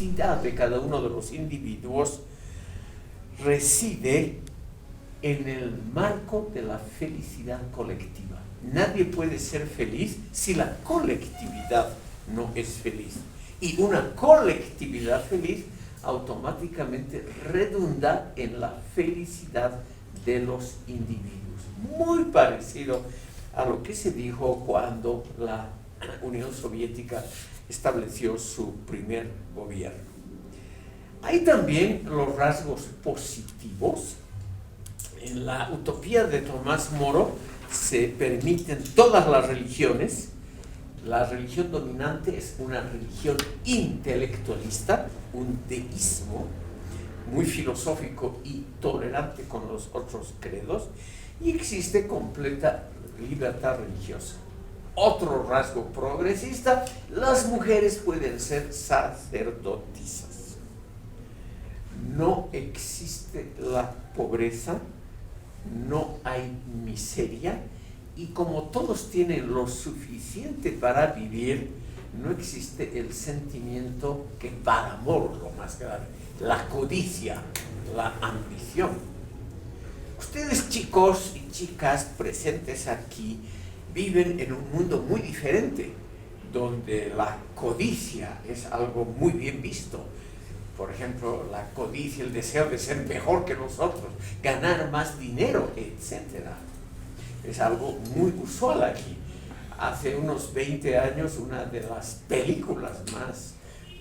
felicidad de cada uno de los individuos reside en el marco de la felicidad colectiva. Nadie puede ser feliz si la colectividad no es feliz. Y una colectividad feliz automáticamente redunda en la felicidad de los individuos. Muy parecido a lo que se dijo cuando la Unión Soviética estableció su primer gobierno. Hay también los rasgos positivos. En la utopía de Tomás Moro se permiten todas las religiones. La religión dominante es una religión intelectualista, un deísmo muy filosófico y tolerante con los otros credos, y existe completa libertad religiosa. Otro rasgo progresista: las mujeres pueden ser sacerdotisas. No existe la pobreza, no hay miseria, y como todos tienen lo suficiente para vivir, no existe el sentimiento que para Moro lo más grave, la codicia, la ambición. Ustedes, chicos y chicas presentes aquí, viven en un mundo muy diferente, donde la codicia es algo muy bien visto. Por ejemplo, la codicia, el deseo de ser mejor que nosotros, ganar más dinero, etc. Es algo muy usual aquí. Hace unos 20 años, una de las películas más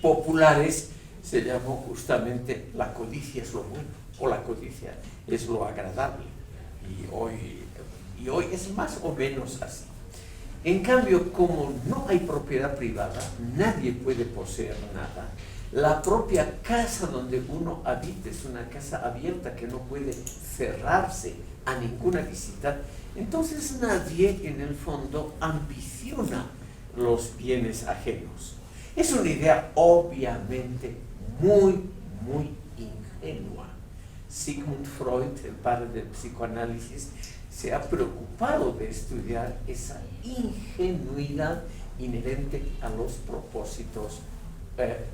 populares se llamó justamente La codicia es lo bueno, o La codicia es lo agradable. Y hoy es más o menos así. En cambio, como no hay propiedad privada, nadie puede poseer nada. La propia casa donde uno habita es una casa abierta que no puede cerrarse a ninguna visita. Entonces nadie en el fondo ambiciona los bienes ajenos. Es una idea obviamente muy ingenua. Sigmund Freud, el padre del psicoanálisis, se ha preocupado de estudiar esa ingenuidad inherente a los propósitos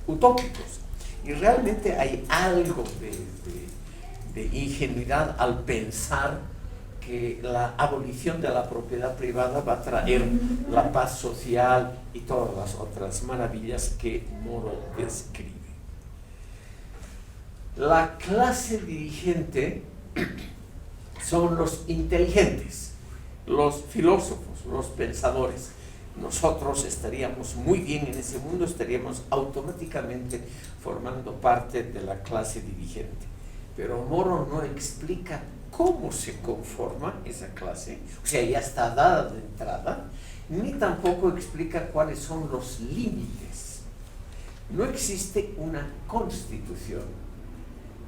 utópicos. Y realmente hay algo de ingenuidad al pensar que la abolición de la propiedad privada va a traer la paz social y todas las otras maravillas que Moro describe. La clase dirigente son los inteligentes, los filósofos, los pensadores. Nosotros estaríamos muy bien en ese mundo, estaríamos automáticamente formando parte de la clase dirigente. Pero Moro no explica cómo se conforma esa clase, o sea, ya está dada de entrada, ni tampoco explica cuáles son los límites. No existe una constitución,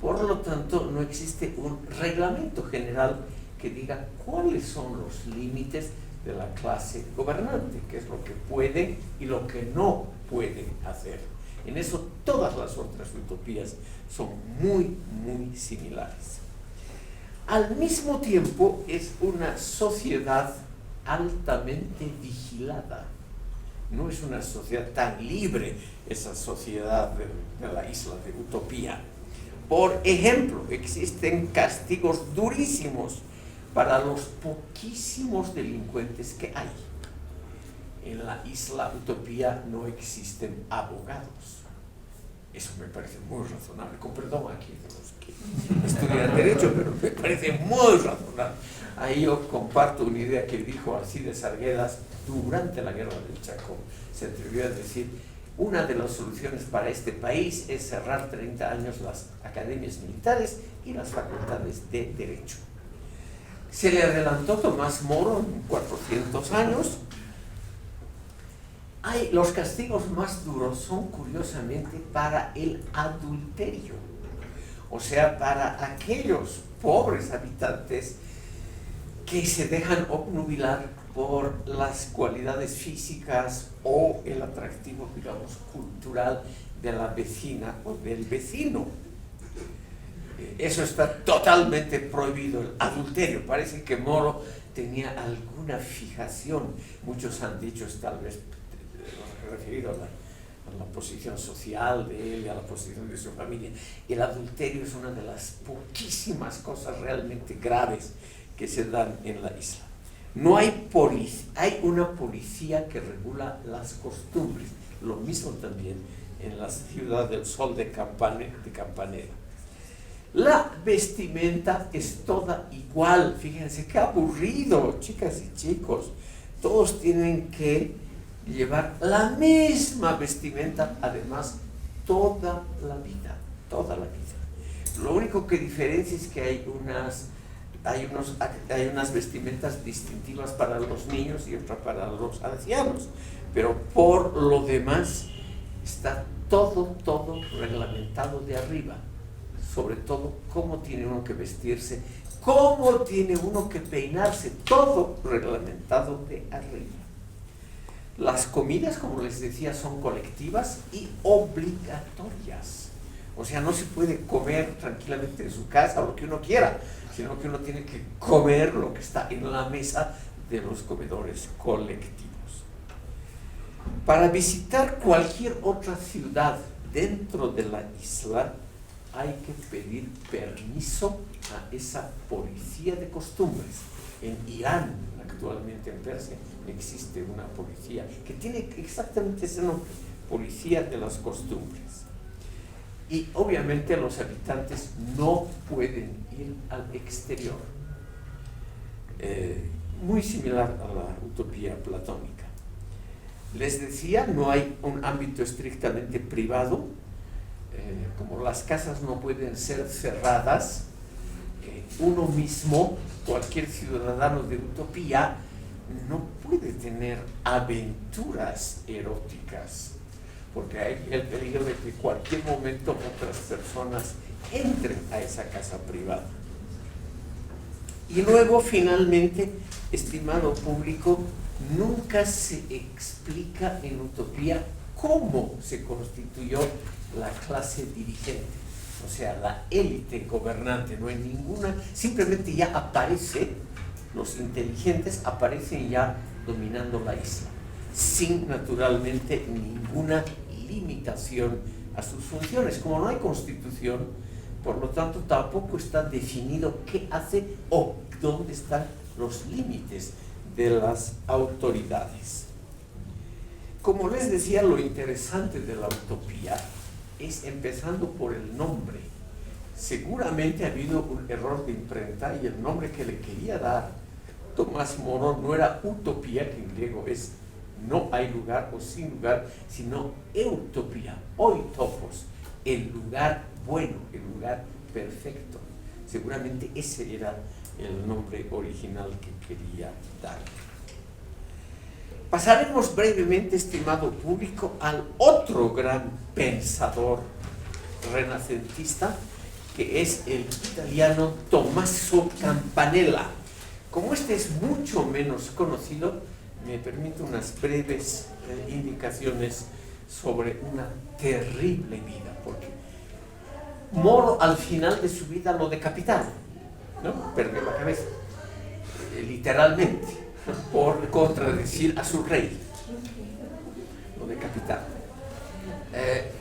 por lo tanto no existe un reglamento general que diga cuáles son los límites de la clase gobernante, qué es lo que puede y lo que no puede hacer. En eso todas las otras utopías son muy similares. Al mismo tiempo es una sociedad altamente vigilada. No es una sociedad tan libre, esa sociedad de la isla de Utopía. Por ejemplo, existen castigos durísimos para los poquísimos delincuentes que hay. En la isla Utopía no existen abogados. Eso me parece muy razonable. Con perdón aquí de los que estudian Derecho, pero me parece muy razonable. Ahí yo comparto una idea que dijo Alcides Arguedas durante la Guerra del Chaco. Se atrevió a decir: una de las soluciones para este país es cerrar 30 años las academias militares y las facultades de Derecho. Se le adelantó Tomás Moro en 400 años. Los castigos más duros son curiosamente para el adulterio, o sea, para aquellos pobres habitantes que se dejan obnubilar por las cualidades físicas o el atractivo, digamos, cultural de la vecina o del vecino. Eso está totalmente prohibido, el adulterio. Parece que Moro tenía alguna fijación, muchos han dicho, tal vez referido a la posición social de él y a la posición de su familia. El adulterio es una de las poquísimas cosas realmente graves que se dan en la isla. No hay policía, hay una policía que regula las costumbres. Lo mismo también en la ciudad del Sol de Campanera. La vestimenta es toda igual. Fíjense qué aburrido, chicas y chicos. Todos tienen que llevar la misma vestimenta, además, toda la vida. Lo único que diferencia es que hay unas vestimentas distintivas para los niños y otras para los ancianos, pero por lo demás está todo reglamentado de arriba, sobre todo cómo tiene uno que vestirse, cómo tiene uno que peinarse, todo reglamentado de arriba. Las comidas, como les decía, son colectivas y obligatorias. O sea, no se puede comer tranquilamente en su casa lo que uno quiera, sino que uno tiene que comer lo que está en la mesa de los comedores colectivos. Para visitar cualquier otra ciudad dentro de la isla, hay que pedir permiso a esa policía de costumbres. En Irán, actualmente en Persia, existe una policía que tiene exactamente ese nombre, Policía de las Costumbres. Y obviamente los habitantes no pueden ir al exterior. Muy similar a la utopía platónica. Les decía, no hay un ámbito estrictamente privado, como las casas no pueden ser cerradas, uno mismo, cualquier ciudadano de utopía, no puede tener aventuras eróticas, porque hay el peligro de que en cualquier momento otras personas entren a esa casa privada. Y luego, finalmente, estimado público, nunca se explica en utopía cómo se constituyó la clase dirigente, o sea, la élite gobernante. No hay ninguna, simplemente ya aparece, los inteligentes aparecen ya dominando la isla, sin naturalmente ninguna limitación a sus funciones. Como no hay constitución, por lo tanto tampoco está definido qué hace o dónde están los límites de las autoridades. Como les decía, lo interesante de la utopía es, empezando por el nombre. Seguramente ha habido un error de imprenta y el nombre que le quería dar Tomás Moro no era utopía, que en griego es no hay lugar o sin lugar, sino eutopía, oitopos, el lugar bueno, el lugar perfecto. Seguramente ese era el nombre original que quería dar. Pasaremos brevemente, estimado público, al otro gran pensador renacentista, que es el italiano Tommaso Campanella. Como este es mucho menos conocido, me permito unas breves indicaciones sobre una terrible vida, porque Moro al final de su vida lo decapitaron, ¿no? Perdió la cabeza, literalmente, por contradecir a su rey. Lo decapitaron.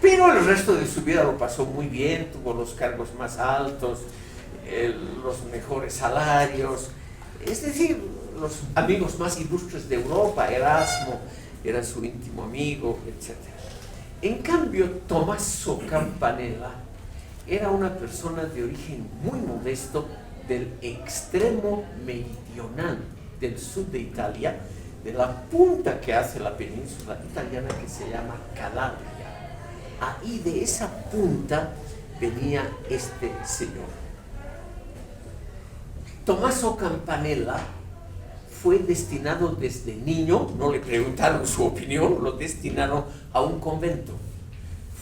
Pero el resto de su vida lo pasó muy bien, tuvo los cargos más altos, los mejores salarios, es decir, los amigos más ilustres de Europa. Erasmo era su íntimo amigo, etc. En cambio, Tommaso Campanella era una persona de origen muy modesto del extremo meridional del sur de Italia, de la punta que hace la península italiana que se llama Calabria. Ahí de esa punta venía este señor. Tommaso Campanella fue destinado desde niño, no le preguntaron su opinión, lo destinaron a un convento.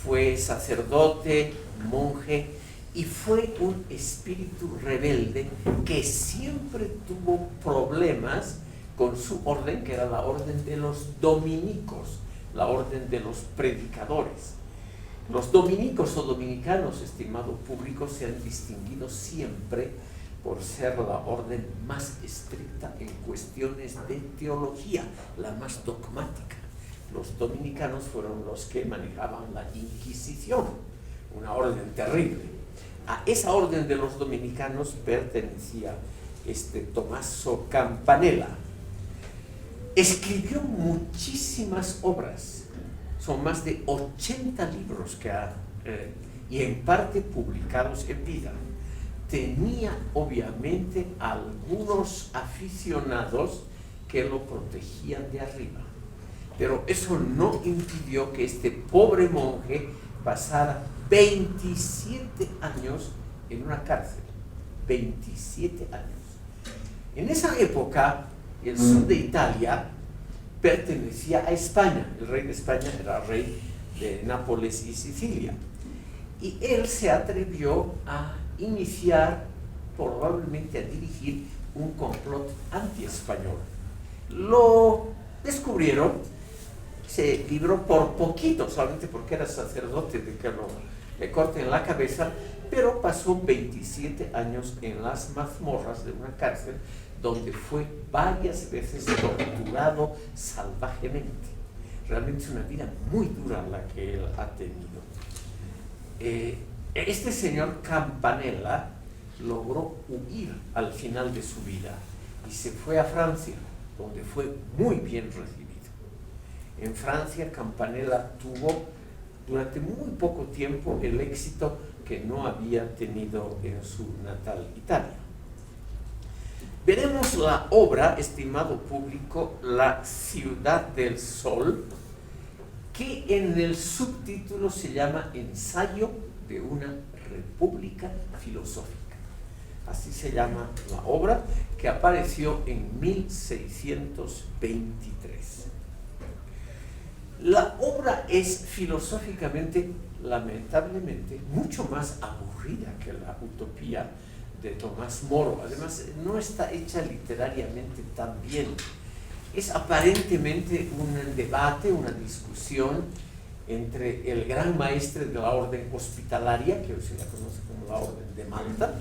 Fue sacerdote, monje, y fue un espíritu rebelde que siempre tuvo problemas con su orden, que era la orden de los dominicos, la orden de los predicadores. Los dominicos o dominicanos, estimado público, se han distinguido siempre por ser la orden más estricta en cuestiones de teología, la más dogmática. Los dominicanos fueron los que manejaban la Inquisición, una orden terrible. A esa orden de los dominicanos pertenecía Tommaso Campanella. Escribió muchísimas obras, son más de 80 libros que y en parte publicados en vida. Tenía obviamente algunos aficionados que lo protegían de arriba, pero eso no impidió que este pobre monje pasara 27 años en una cárcel. 27 años. En esa época, el sur de Italia pertenecía a España. El rey de España era rey de Nápoles y Sicilia. Y él se atrevió a iniciar, probablemente a dirigir, un complot anti-español. Lo descubrieron, se libró por poquito, solamente porque era sacerdote, de que le corten la cabeza, pero pasó 27 años en las mazmorras de una cárcel, donde fue varias veces torturado salvajemente. Realmente es una vida muy dura la que él ha tenido. Este señor Campanella logró huir al final de su vida y se fue a Francia, donde fue muy bien recibido. En Francia, Campanella tuvo durante muy poco tiempo el éxito que no había tenido en su natal Italia. Veremos la obra, estimado público, La Ciudad del Sol, que en el subtítulo se llama Ensayo de una República Filosófica. Así se llama la obra, que apareció en 1623. La obra es filosóficamente, lamentablemente, mucho más aburrida que la Utopía de Tomás Moro. Además, no está hecha literariamente tan bien. Es aparentemente un debate, una discusión entre el gran maestre de la orden hospitalaria, que hoy se la conoce como la Orden de Malta,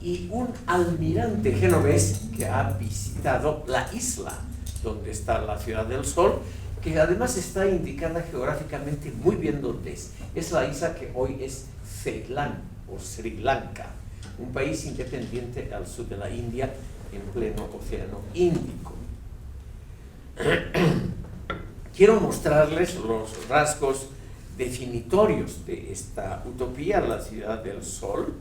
y un almirante genovés que ha visitado la isla donde está la Ciudad del Sol, que además está indicada geográficamente muy bien donde es. Es la isla que hoy es Ceilán o Sri Lanka, un país independiente al sur de la India, en pleno Océano Índico. Quiero mostrarles los rasgos definitorios de esta utopía, la Ciudad del Sol.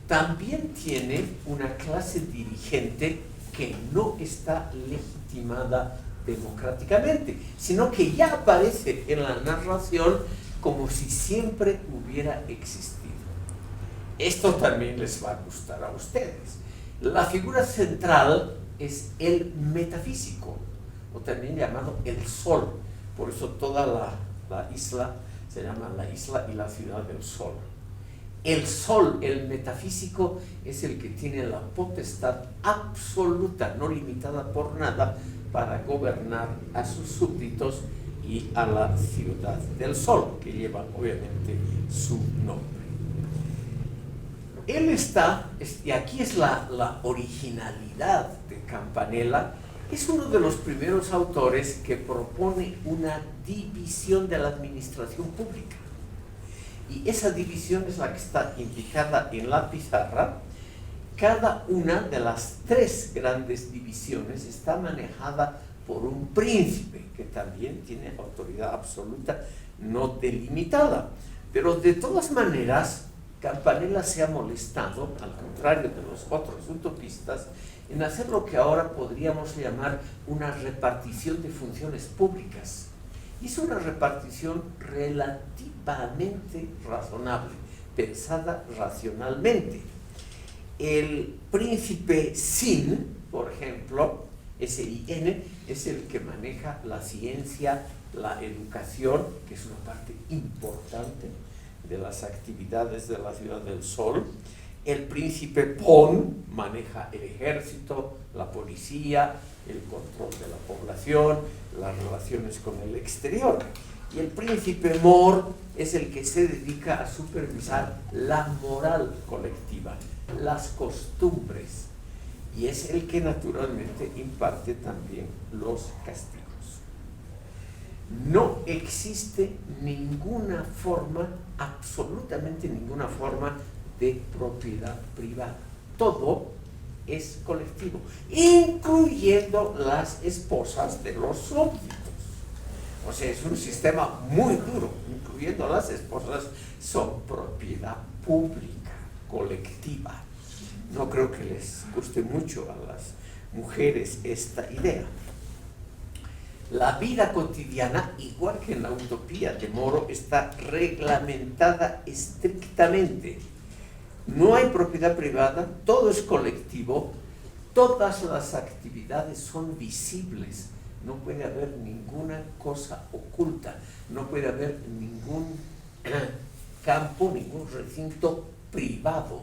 También tiene una clase dirigente que no está legitimada democráticamente, sino que ya aparece en la narración como si siempre hubiera existido. Esto también les va a gustar a ustedes. La figura central es el metafísico, o también llamado el Sol. Por eso toda la isla se llama la isla y la Ciudad del Sol. El Sol, el metafísico, es el que tiene la potestad absoluta, no limitada por nada, para gobernar a sus súbditos y a la Ciudad del Sol, que lleva obviamente su nombre. Él está, y aquí es la originalidad de Campanella, es uno de los primeros autores que propone una división de la administración pública. Y esa división es la que está indicada en la pizarra. Cada una de las tres grandes divisiones está manejada por un príncipe, que también tiene autoridad absoluta no delimitada. Pero de todas maneras, Campanella se ha molestado, al contrario de los otros utopistas, en hacer lo que ahora podríamos llamar una repartición de funciones públicas. Y es una repartición relativamente razonable, pensada racionalmente. El príncipe Sin, por ejemplo, S-I-N, es el que maneja la ciencia, la educación, que es una parte importante de las actividades de la Ciudad del Sol. El príncipe Pon maneja el ejército, la policía, el control de la población, las relaciones con el exterior. Y el príncipe Mor es el que se dedica a supervisar la moral colectiva, las costumbres, y es el que naturalmente imparte también los castigos. no existe ninguna forma, absolutamente ninguna forma de propiedad privada. Todo es colectivo, incluyendo las esposas de los súbditos. O sea, es un sistema muy duro, incluyendo las esposas, son propiedad pública, colectiva. No creo que les guste mucho a las mujeres esta idea. La vida cotidiana, igual que en la utopía de Moro, está reglamentada estrictamente. No hay propiedad privada, todo es colectivo, todas las actividades son visibles, no puede haber ninguna cosa oculta, no puede haber ningún campo, ningún recinto privado.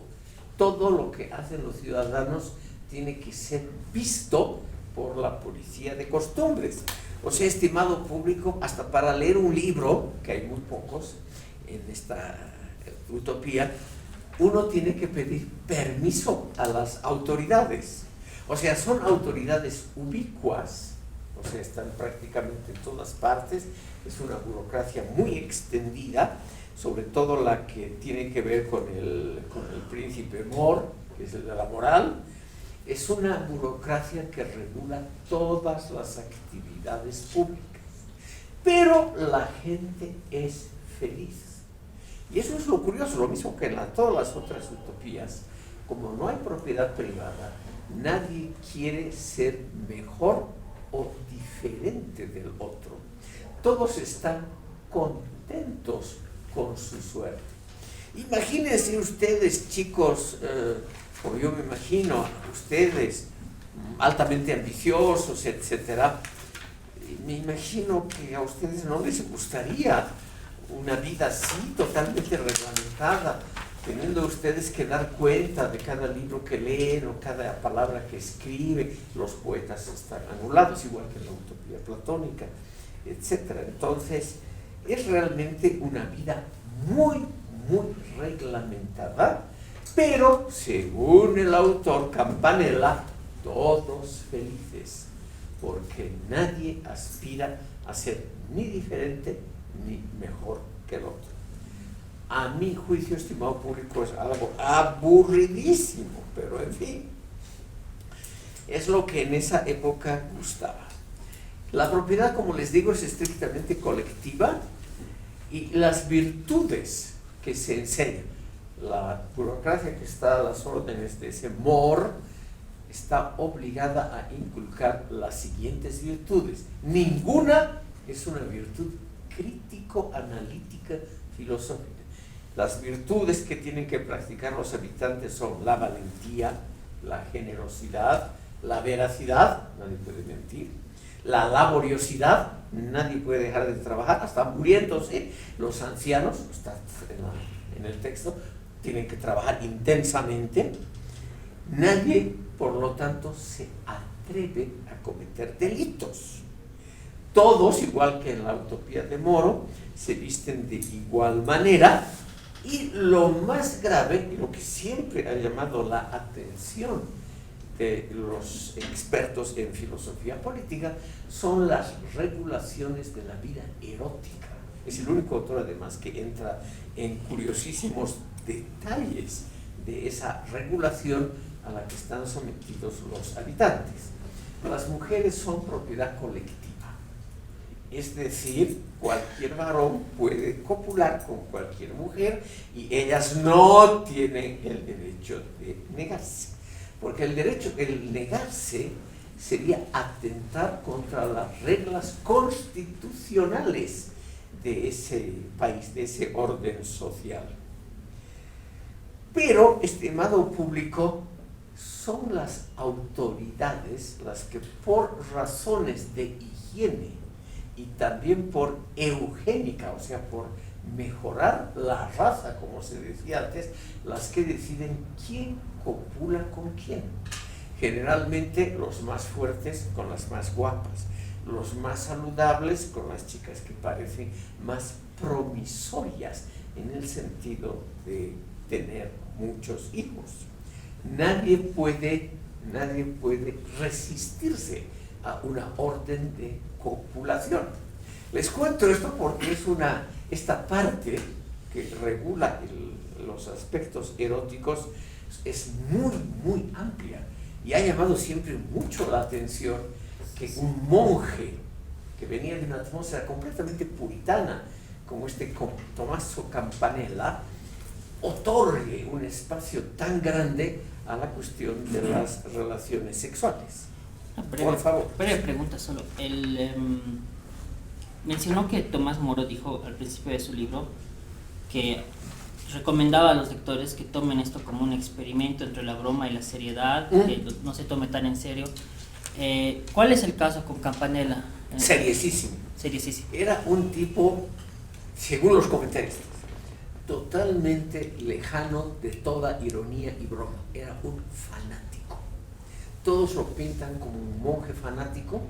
Todo lo que hacen los ciudadanos tiene que ser visto por la policía de costumbres. O sea, estimado público, hasta para leer un libro, que hay muy pocos en esta utopía, uno tiene que pedir permiso a las autoridades. O sea, son autoridades ubicuas, o sea, están prácticamente en todas partes. Es una burocracia muy extendida, sobre todo la que tiene que ver con el príncipe Mor, que es el de la moral. Es una burocracia que regula todas las actividades públicas, pero la gente es feliz. Y eso es lo curioso, lo mismo que en todas las otras utopías. Como no hay propiedad privada, nadie quiere ser mejor o diferente del otro. Todos están contentos con su suerte. Imagínense ustedes, chicos, como yo me imagino, ustedes altamente ambiciosos, etcétera. Me imagino que a ustedes no les gustaría una vida así, totalmente reglamentada, teniendo ustedes que dar cuenta de cada libro que leen o cada palabra que escriben. Los poetas están anulados, igual que en la utopía platónica, etcétera. Entonces, es realmente una vida muy, muy reglamentada, pero, según el autor Campanella, todos felices, porque nadie aspira a ser ni diferente ni mejor que el otro. A mi juicio, estimado público, es algo aburridísimo, pero en fin, es lo que en esa época gustaba. La propiedad, como les digo, es estrictamente colectiva, y las virtudes que se enseñan, la burocracia que está a las órdenes de ese Mor, está obligada a inculcar las siguientes virtudes. Ninguna es una virtud crítico-analítica filosófica. Las virtudes que tienen que practicar los habitantes son la valentía, la generosidad, la veracidad, nadie puede mentir, la laboriosidad, nadie puede dejar de trabajar, hasta muriéndose. Los ancianos, está en el texto, tienen que trabajar intensamente. Nadie, por lo tanto, se atreve a cometer delitos. Todos, igual que en la utopía de Moro, se visten de igual manera, y lo más grave, y lo que siempre ha llamado la atención de los expertos en filosofía política, son las regulaciones de la vida erótica. Es el único autor, además, que entra en curiosísimos detalles de esa regulación a la que están sometidos los habitantes. Las mujeres son propiedad colectiva. Es decir, cualquier varón puede copular con cualquier mujer y ellas no tienen el derecho de negarse. Porque el negarse sería atentar contra las reglas constitucionales de ese país, de ese orden social. Pero, estimado público, son las autoridades las que, por razones de higiene y también por eugénica, o sea, por mejorar la raza, como se decía antes, las que deciden quién copula con quién. Generalmente los más fuertes con las más guapas, los más saludables con las chicas que parecen más promisorias en el sentido de tener muchos hijos. Nadie puede resistirse a una orden de copulación. Les cuento esto porque esta parte que regula los aspectos eróticos es muy, muy amplia y ha llamado siempre mucho la atención que un monje que venía de una atmósfera completamente puritana, como Tommaso Campanella, otorgue un espacio tan grande a la cuestión de las relaciones sexuales. Por favor. Breve pregunta solo. Mencionó que Tomás Moro dijo al principio de su libro que recomendaba a los lectores que tomen esto como un experimento entre la broma y la seriedad, que no se tome tan en serio. ¿Cuál es el caso con Campanella? Seriosísimo. Seriosísimo. Era un tipo, según los comentaristas, totalmente lejano de toda ironía y broma. Era un fanático. Todos lo pintan como un monje fanático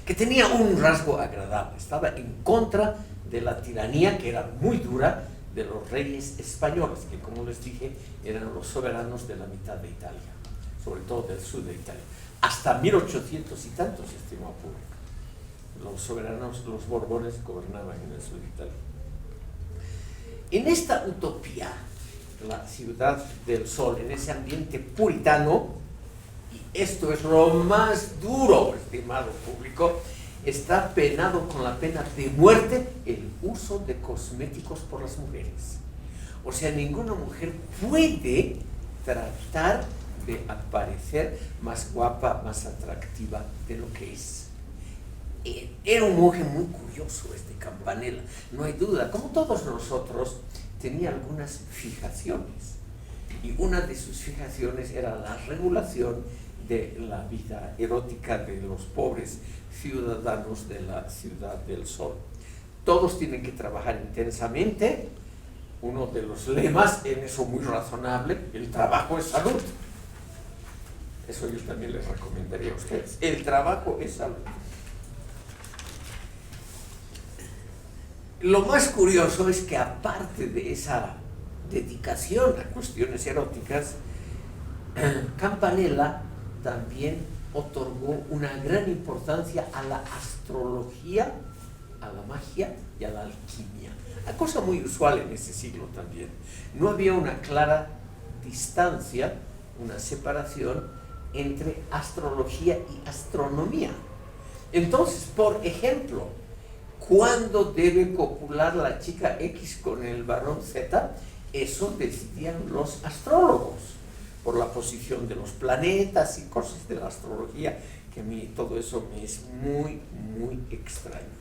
que tenía un rasgo agradable. Estaba en contra de la tiranía, que era muy dura, de los reyes españoles, que como les dije, eran los soberanos de la mitad de Italia, sobre todo del sur de Italia. Hasta 1800 y tantos, estimado público. Los soberanos, los borbones, gobernaban en el sur de Italia. En esta utopía, la ciudad del sol, en ese ambiente puritano, y esto es lo más duro, estimado público, está penado con la pena de muerte el uso de cosméticos por las mujeres. O sea, ninguna mujer puede tratar de aparecer más guapa, más atractiva de lo que es. Era un monje muy curioso Campanella, no hay duda. Como todos nosotros, tenía algunas fijaciones. Y una de sus fijaciones era la regulación de la vida erótica de los pobres ciudadanos de la Ciudad del Sol. Todos tienen que trabajar intensamente. Uno de los lemas, en eso muy razonable, el trabajo es salud. Eso yo también les recomendaría a ustedes. El trabajo es salud. Lo más curioso es que aparte de esa dedicación a cuestiones eróticas, Campanella también otorgó una gran importancia a la astrología, a la magia y a la alquimia. Una cosa muy usual en ese siglo también. No había una clara distancia, una separación entre astrología y astronomía. Entonces, por ejemplo, ¿cuándo debe copular la chica X con el varón Z? Eso decidían los astrólogos, por la posición de los planetas y cosas de la astrología, que a mí todo eso me es muy, muy extraño.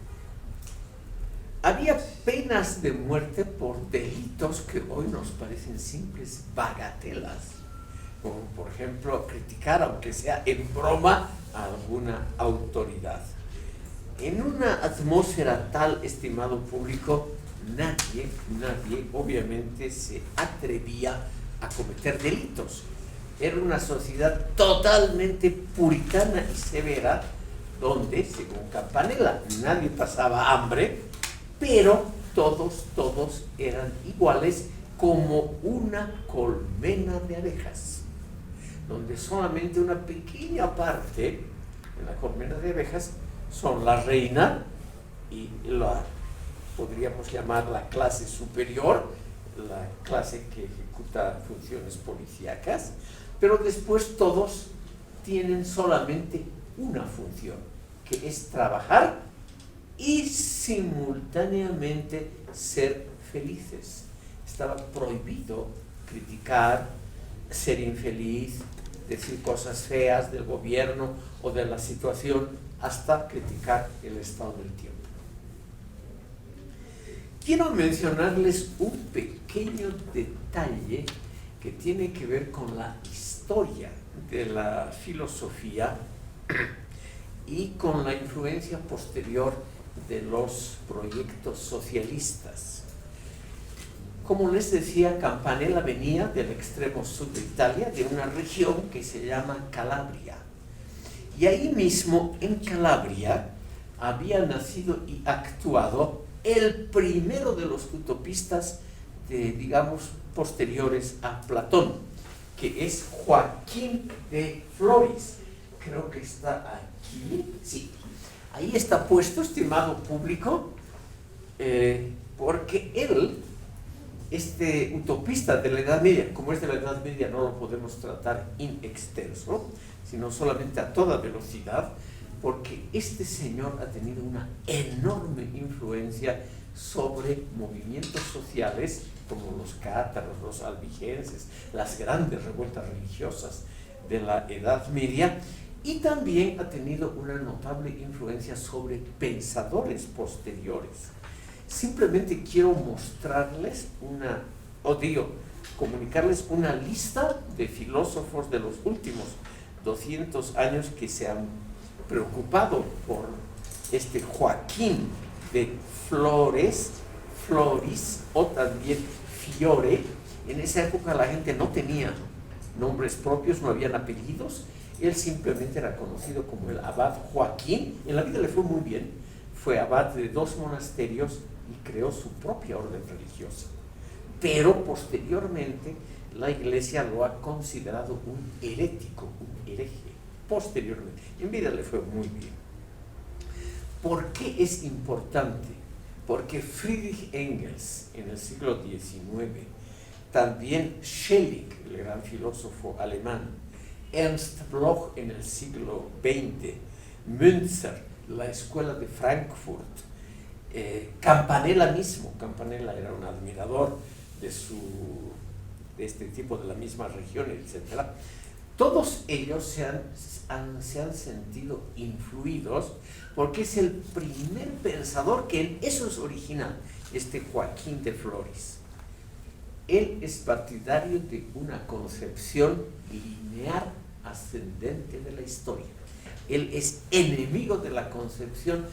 Había penas de muerte por delitos que hoy nos parecen simples bagatelas, como por ejemplo criticar, aunque sea en broma, a alguna autoridad. En una atmósfera tal, estimado público, nadie obviamente se atrevía a cometer delitos. Era una sociedad totalmente puritana y severa, donde, según Campanella, nadie pasaba hambre, pero todos eran iguales como una colmena de abejas, donde solamente una pequeña parte en la colmena de abejas son la reina y podríamos llamar la clase superior, la clase que ejecuta funciones policíacas, pero después todos tienen solamente una función, que es trabajar y simultáneamente ser felices. Estaba prohibido criticar, ser infeliz, decir cosas feas del gobierno o de la situación, hasta criticar el estado del tiempo. Quiero mencionarles un pequeño detalle que tiene que ver con la historia de la filosofía y con la influencia posterior de los proyectos socialistas. Como les decía, Campanella venía del extremo sur de Italia, de una región que se llama Calabria. Y ahí mismo, en Calabria, había nacido y actuado el primero de los utopistas, posteriores a Platón, que es Joaquín de Flores. Creo que está aquí, sí. Ahí está puesto, estimado público, porque él, este utopista de la Edad Media, como es de la Edad Media no lo podemos tratar in extenso, sino solamente a toda velocidad, porque este señor ha tenido una enorme influencia sobre movimientos sociales como los cátaros, los albigenses, las grandes revueltas religiosas de la Edad Media, y también ha tenido una notable influencia sobre pensadores posteriores. Simplemente quiero mostrarles comunicarles una lista de filósofos de los últimos 200 años que se han preocupado por este Joaquín de Floris, o también Fiore. En esa época la gente no tenía nombres propios, no habían apellidos. Él simplemente era conocido como el abad Joaquín. En la vida le fue muy bien, fue abad de 2 monasterios y creó su propia orden religiosa. Pero posteriormente la Iglesia lo ha considerado un herético, un hereje. Posteriormente, en vida le fue muy bien. ¿Por qué es importante? Porque Friedrich Engels en el siglo XIX, también Schelling, el gran filósofo alemán, Ernst Bloch en el siglo XX, Münzer, la escuela de Frankfurt, Campanella mismo. Campanella era un admirador de este tipo de la misma región, etc. Todos ellos se han sentido influidos porque es el primer pensador que eso es original, este Joaquín de Floris. Él es partidario de una concepción lineal ascendente de la historia. Él es enemigo de la concepción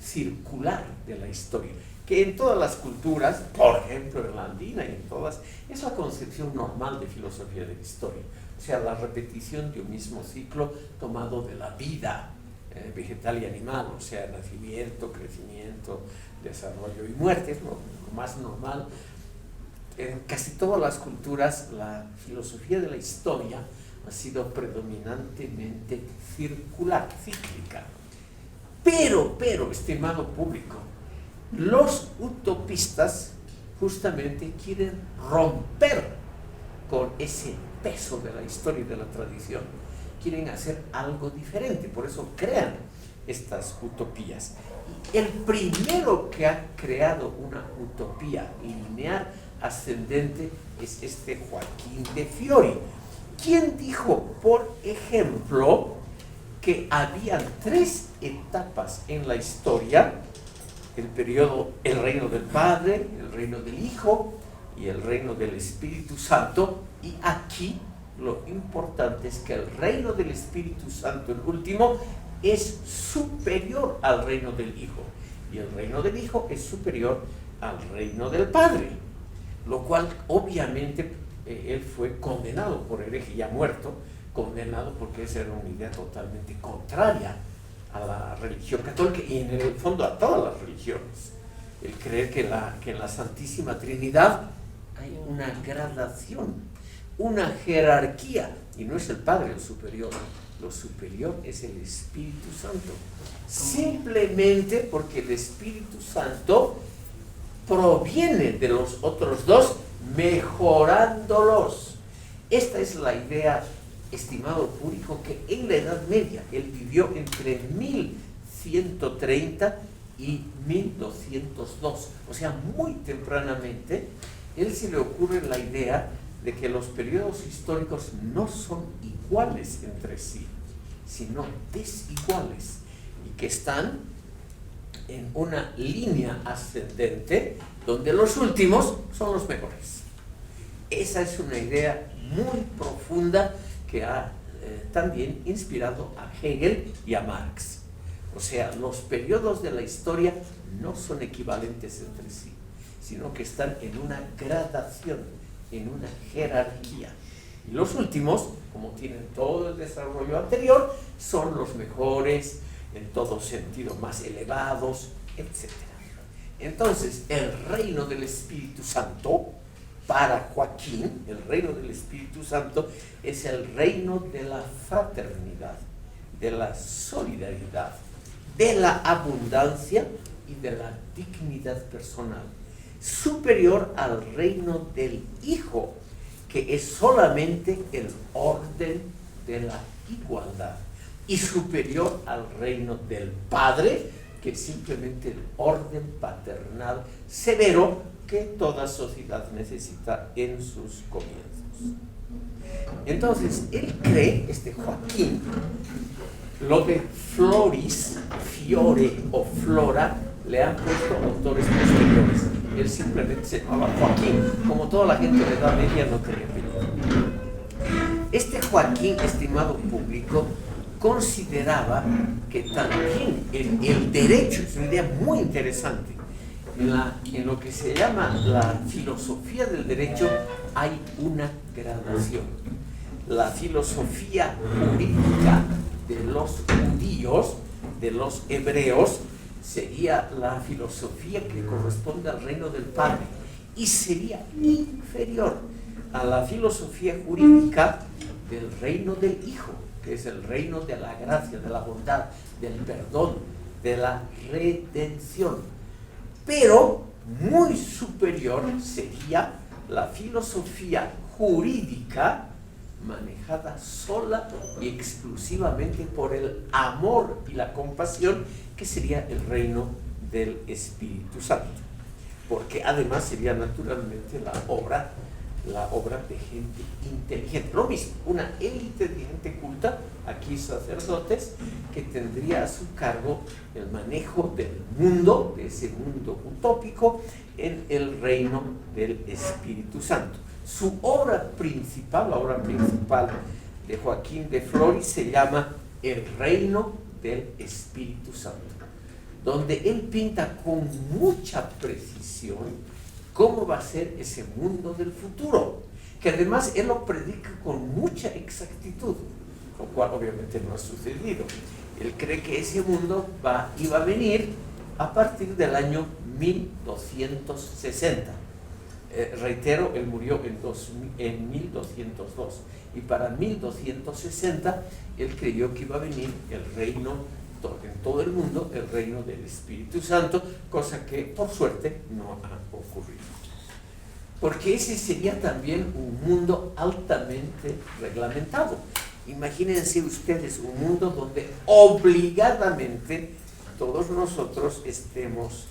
circular de la historia, que en todas las culturas, por ejemplo en la andina y en todas, es la concepción normal de filosofía de la historia. O sea, la repetición de un mismo ciclo tomado de la vida vegetal y animal, o sea, nacimiento, crecimiento, desarrollo y muerte, es lo más normal. En casi todas las culturas la filosofía de la historia ha sido predominantemente circular, cíclica. Pero, estimado público, los utopistas justamente quieren romper con ese peso de la historia y de la tradición. Quieren hacer algo diferente, por eso crean estas utopías. Y el primero que ha creado una utopía lineal ascendente es este Joaquín de Fiore, quien dijo, por ejemplo, que habían 3 etapas en la historia: el reino del Padre, el reino del Hijo y el reino del Espíritu Santo. Y aquí lo importante es que el reino del Espíritu Santo, el último, es superior al reino del Hijo, y el reino del Hijo es superior al reino del Padre, lo cual obviamente él fue condenado por hereje, ya muerto, condenado porque esa era una idea totalmente contraria a la religión católica y en el fondo a todas las religiones. El creer que en la Santísima Trinidad hay una gradación, una jerarquía, y no es el Padre el superior, lo superior es el Espíritu Santo, simplemente porque el Espíritu Santo proviene de los otros 2, mejorándolos. Esta es la idea, estimado público, que en la Edad Media él vivió entre 1130 y 1202, o sea, muy tempranamente. Él se le ocurre la idea de que los periodos históricos no son iguales entre sí, sino desiguales, y que están en una línea ascendente donde los últimos son los mejores. Esa es una idea muy profunda que ha también inspirado a Hegel y a Marx. O sea, los periodos de la historia no son equivalentes entre sí, sino que están en una gradación, en una jerarquía. Y los últimos, como tienen todo el desarrollo anterior, son los mejores, en todo sentido más elevados, etc. Entonces, el reino del Espíritu Santo, para Joaquín, el reino del Espíritu Santo es el reino de la fraternidad, de la solidaridad, de la abundancia y de la dignidad personal, superior al reino del Hijo, que es solamente el orden de la igualdad, y superior al reino del Padre, que es simplemente el orden paternal severo que toda sociedad necesita en sus comienzos. Entonces, él cree, Joaquín, lo de floris, fiore o flora, le han puesto autores posteriores. Él simplemente se llamaba Joaquín, como toda la gente de edad media no tenía apellido. Joaquín, estimado público, consideraba que también el derecho, es una idea muy interesante, en lo que se llama la filosofía del derecho hay una gradación. La filosofía jurídica de los judíos, de los hebreos, sería la filosofía que corresponde al reino del Padre y sería inferior a la filosofía jurídica del reino del Hijo, que es el reino de la gracia, de la bondad, del perdón, de la redención. Pero muy superior sería la filosofía jurídica manejada sola y exclusivamente por el amor y la compasión, que sería el reino del Espíritu Santo, porque además sería naturalmente la obra de gente inteligente. Lo mismo, una élite de gente culta, aquí sacerdotes, que tendría a su cargo el manejo del mundo, de ese mundo utópico, en el reino del Espíritu Santo. Su obra principal, la obra principal de Joaquín de Floris, se llama El Reino del Espíritu Santo, donde él pinta con mucha precisión cómo va a ser ese mundo del futuro, que además él lo predica con mucha exactitud, lo cual obviamente no ha sucedido. Él cree que ese mundo iba a venir a partir del año 1260. Reitero, él murió en 1202, y para 1260 él creyó que iba a venir el reino en todo el mundo, el reino del Espíritu Santo, cosa que por suerte no ha ocurrido. Porque ese sería también un mundo altamente reglamentado. Imagínense ustedes un mundo donde obligadamente todos nosotros estemos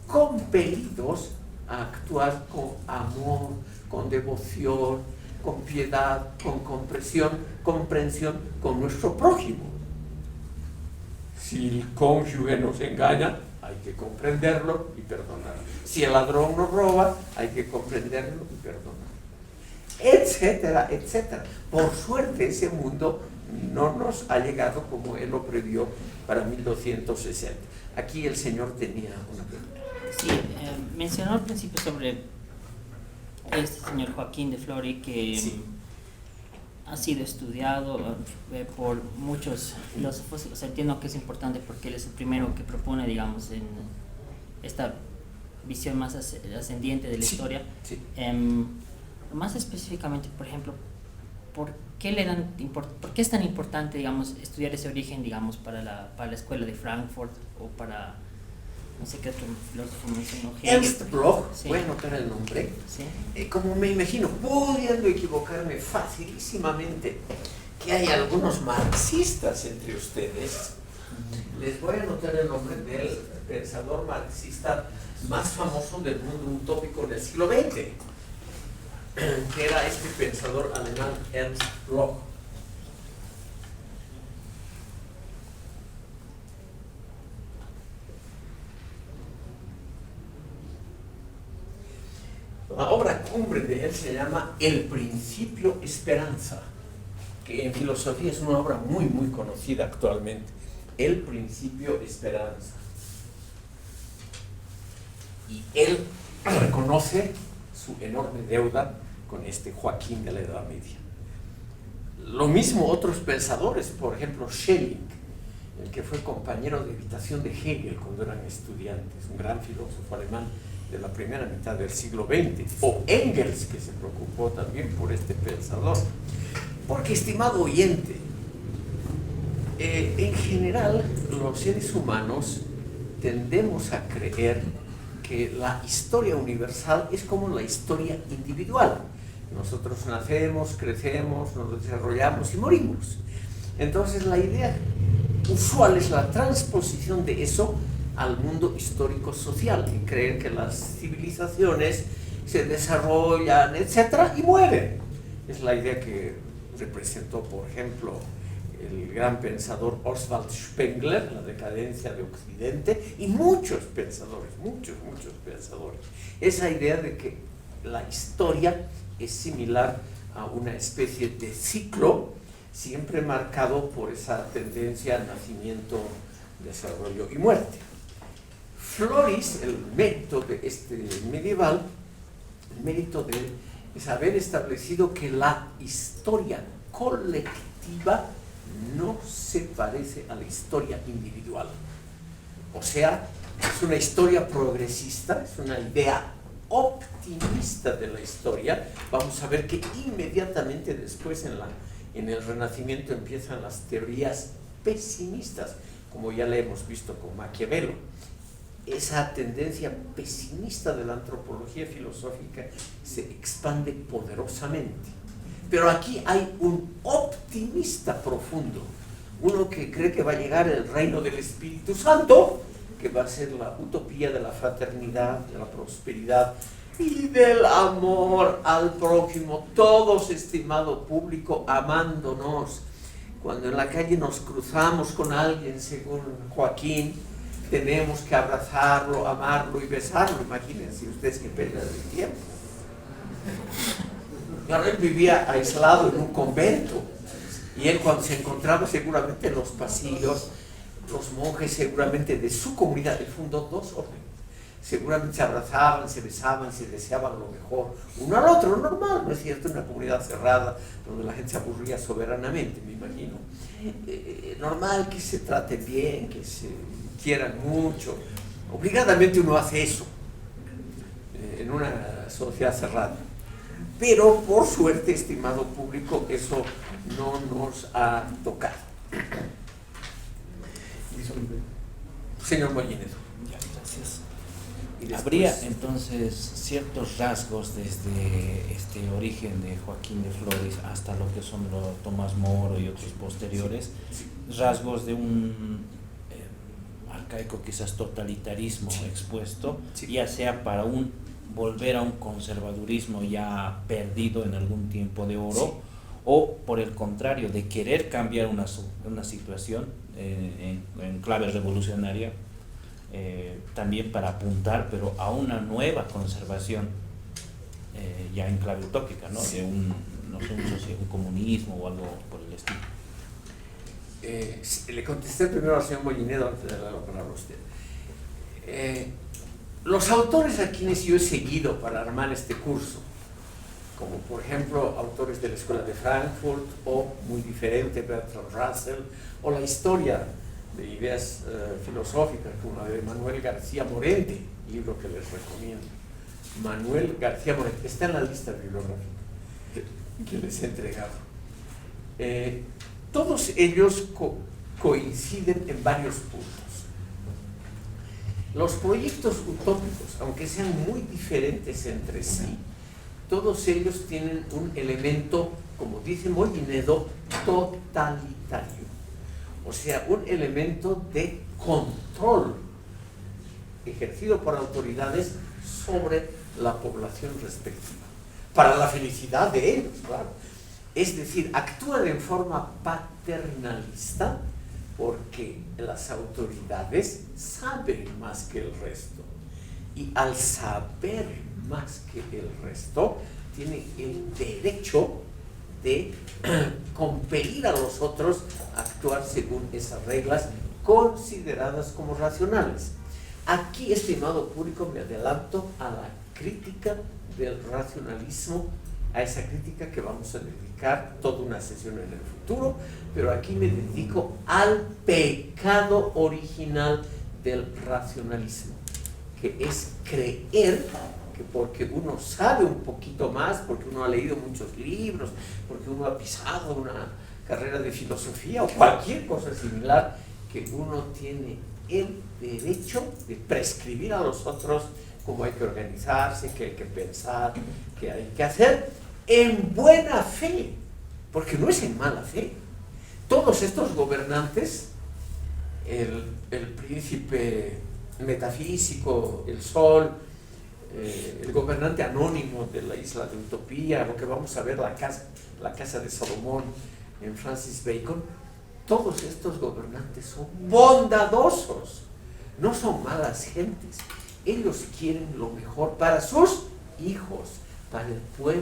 compelidos a actuar con amor, con devoción, con piedad, con comprensión con nuestro prójimo. Si el cónyuge nos engaña, hay que comprenderlo y perdonarlo. Si el ladrón nos roba, hay que comprenderlo y perdonarlo. Etcétera, etcétera. Por suerte ese mundo no nos ha llegado como él lo previó para 1260. Aquí el Señor tenía una pregunta. Sí, mencionó al principio sobre este señor Joaquín de Floris, que sí ha sido estudiado por muchos filósofos. O sea, entiendo que es importante porque él es el primero que propone, digamos, en esta visión más ascendiente de la historia. Sí. Más específicamente, por ejemplo, ¿por qué es tan importante, digamos, estudiar ese origen, digamos, para la escuela de Frankfurt o para, no sé qué otro filósofo mencionó? Ernst Bloch, sí. voy a anotar el nombre. Sí. Como me imagino, pudiendo equivocarme facilísimamente, que hay algunos marxistas entre ustedes, les voy a anotar el nombre del pensador marxista más famoso del mundo utópico del siglo XX, que era este pensador alemán Ernst Bloch. La obra cumbre de él se llama El Principio Esperanza, que en filosofía es una obra muy, muy conocida actualmente. El Principio Esperanza. Y él reconoce su enorme deuda con Joaquín de la Edad Media. Lo mismo otros pensadores, por ejemplo Schelling, el que fue compañero de habitación de Hegel cuando eran estudiantes, un gran filósofo alemán de la primera mitad del siglo XX, o Engels, que se preocupó también por este pensador. Porque, estimado oyente, En general, los seres humanos tendemos a creer que la historia universal es como la historia individual. Nosotros nacemos, crecemos, nos desarrollamos y morimos. Entonces la idea usual es la transposición de eso al mundo histórico-social y creer que las civilizaciones se desarrollan, etcétera, y mueren. Es la idea que representó, por ejemplo, el gran pensador Oswald Spengler, La decadencia de Occidente, y muchos pensadores, muchos pensadores. Esa idea de que la historia es similar a una especie de ciclo, siempre marcado por esa tendencia al nacimiento, desarrollo y muerte. Floris, el mérito de este medieval, el mérito de él es haber establecido que la historia colectiva no se parece a la historia individual. O sea, es una historia progresista, es una idea optimista de la historia. Vamos a ver que inmediatamente después en el Renacimiento empiezan las teorías pesimistas, como ya le hemos visto con Maquiavelo. Esa tendencia pesimista de la antropología filosófica se expande poderosamente. Pero aquí hay un optimista profundo, uno que cree que va a llegar el reino del Espíritu Santo, que va a ser la utopía de la fraternidad, de la prosperidad y del amor al prójimo, todos, estimado público, amándonos. Cuando en la calle nos cruzamos con alguien, según Joaquín, tenemos que abrazarlo, amarlo y besarlo. Imagínense ustedes qué pérdida de tiempo. Claro, él vivía aislado en un convento, y él, cuando se encontraba seguramente en los pasillos, los monjes seguramente de su comunidad, él fundó 2 órdenes, seguramente se abrazaban, se besaban, se deseaban lo mejor uno al otro, normal, ¿no es cierto? Una comunidad cerrada donde la gente se aburría soberanamente, me imagino. Normal que se traten bien, que se quieran mucho. Obligadamente uno hace eso en una sociedad cerrada. Pero por suerte, estimado público, eso no nos ha tocado. Señor Mollinedo. Gracias. Y después, Habría entonces ciertos rasgos desde este origen de Joaquín de Flores hasta lo que son los Tomás Moro y otros posteriores, rasgos de un arcaico quizás totalitarismo expuesto, ya sea para volver a un conservadurismo ya perdido en algún tiempo de oro, o por el contrario, de querer cambiar una situación en clave revolucionaria, también para apuntar, pero a una nueva conservación ya en clave utópica, ¿no? De un comunismo o algo por el estilo. Le contesté primero al señor Mollinedo antes de darle la palabra a usted. Los autores a quienes yo he seguido para armar este curso, como por ejemplo autores de la Escuela de Frankfurt, o muy diferente, Bertrand Russell, o la historia de ideas filosóficas como la de Manuel García Morente, libro que les recomiendo. Manuel García Morente, está en la lista bibliográfica que les he entregado. Todos ellos coinciden en varios puntos. Los proyectos utópicos, aunque sean muy diferentes entre sí, todos ellos tienen un elemento, como dice Mollinedo, totalitario. O sea, un elemento de control ejercido por autoridades sobre la población respectiva, para la felicidad de ellos, claro. Es decir, actúan en forma paternalista porque las autoridades saben más que el resto, y al saber más que el resto tienen el derecho de compelir a los otros a actuar según esas reglas consideradas como racionales. Aquí, estimado público, me adelanto a la crítica del racionalismo, a esa crítica que vamos a dedicar toda una sesión en el futuro, pero aquí me dedico al pecado original del racionalismo, que es creer que porque uno sabe un poquito más, porque uno ha leído muchos libros, porque uno ha pisado una carrera de filosofía o cualquier cosa similar, que uno tiene el derecho de prescribir a los otros cómo hay que organizarse, qué hay que pensar, qué hay que hacer, en buena fe, porque no es en mala fe. Todos estos gobernantes, el príncipe metafísico, el sol, el gobernante anónimo de la isla de Utopía, lo que vamos a ver, la casa de Salomón en Francis Bacon, todos estos gobernantes son bondadosos, no son malas gentes. Ellos quieren lo mejor para sus hijos, para el pueblo,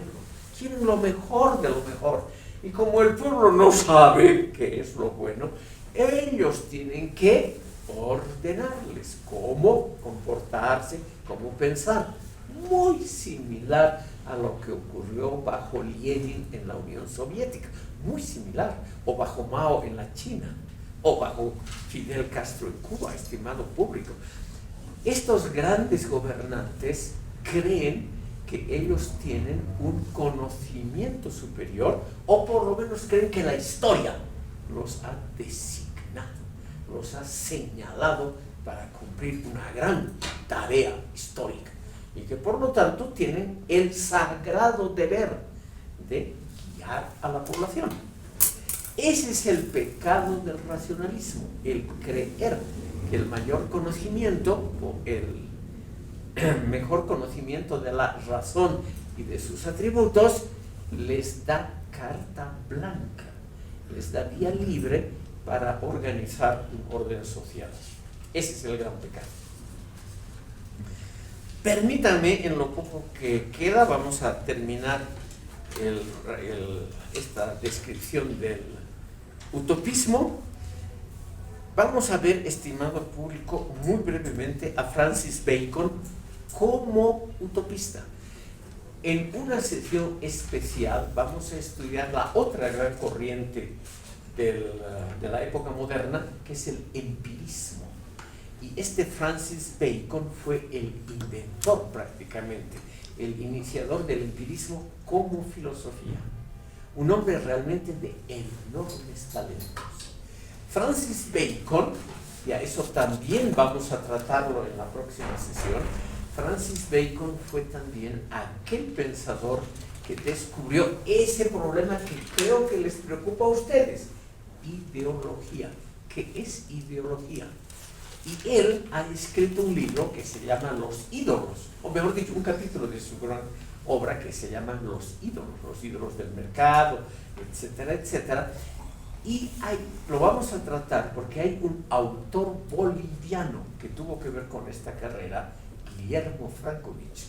quieren lo mejor de lo mejor. Y como el pueblo no sabe qué es lo bueno, ellos tienen que ordenarles cómo comportarse, cómo pensar. Muy similar a lo que ocurrió bajo Lenin en la Unión Soviética, muy similar, o bajo Mao en la China, o bajo Fidel Castro en Cuba, estimado público. Estos grandes gobernantes creen que ellos tienen un conocimiento superior, o por lo menos creen que la historia los ha designado, los ha señalado para cumplir una gran tarea histórica, y que por lo tanto tienen el sagrado deber de guiar a la población. Ese es el pecado del racionalismo, el creer que el mayor conocimiento o el mejor conocimiento de la razón y de sus atributos les da carta blanca, les da vía libre para organizar un orden social. Ese es el gran pecado. Permítanme, en lo poco que queda, vamos a terminar esta descripción del utopismo. Vamos a ver, estimado público, muy brevemente a Francis Bacon como utopista. En una sesión especial vamos a estudiar la otra gran corriente de la época moderna, que es el empirismo. Y este Francis Bacon fue el inventor prácticamente, el iniciador del empirismo como filosofía. Un hombre realmente de enormes talentos. Francis Bacon, y a eso también vamos a tratarlo en la próxima sesión, Francis Bacon fue también aquel pensador que descubrió ese problema que creo que les preocupa a ustedes: ideología. ¿Qué es ideología? Y él ha escrito un libro que se llama Los ídolos, o mejor dicho, un capítulo de su gran obra que se llama Los ídolos del mercado, etcétera, etcétera. Y lo vamos a tratar porque hay un autor boliviano que tuvo que ver con esta carrera, Guillermo Frankovich,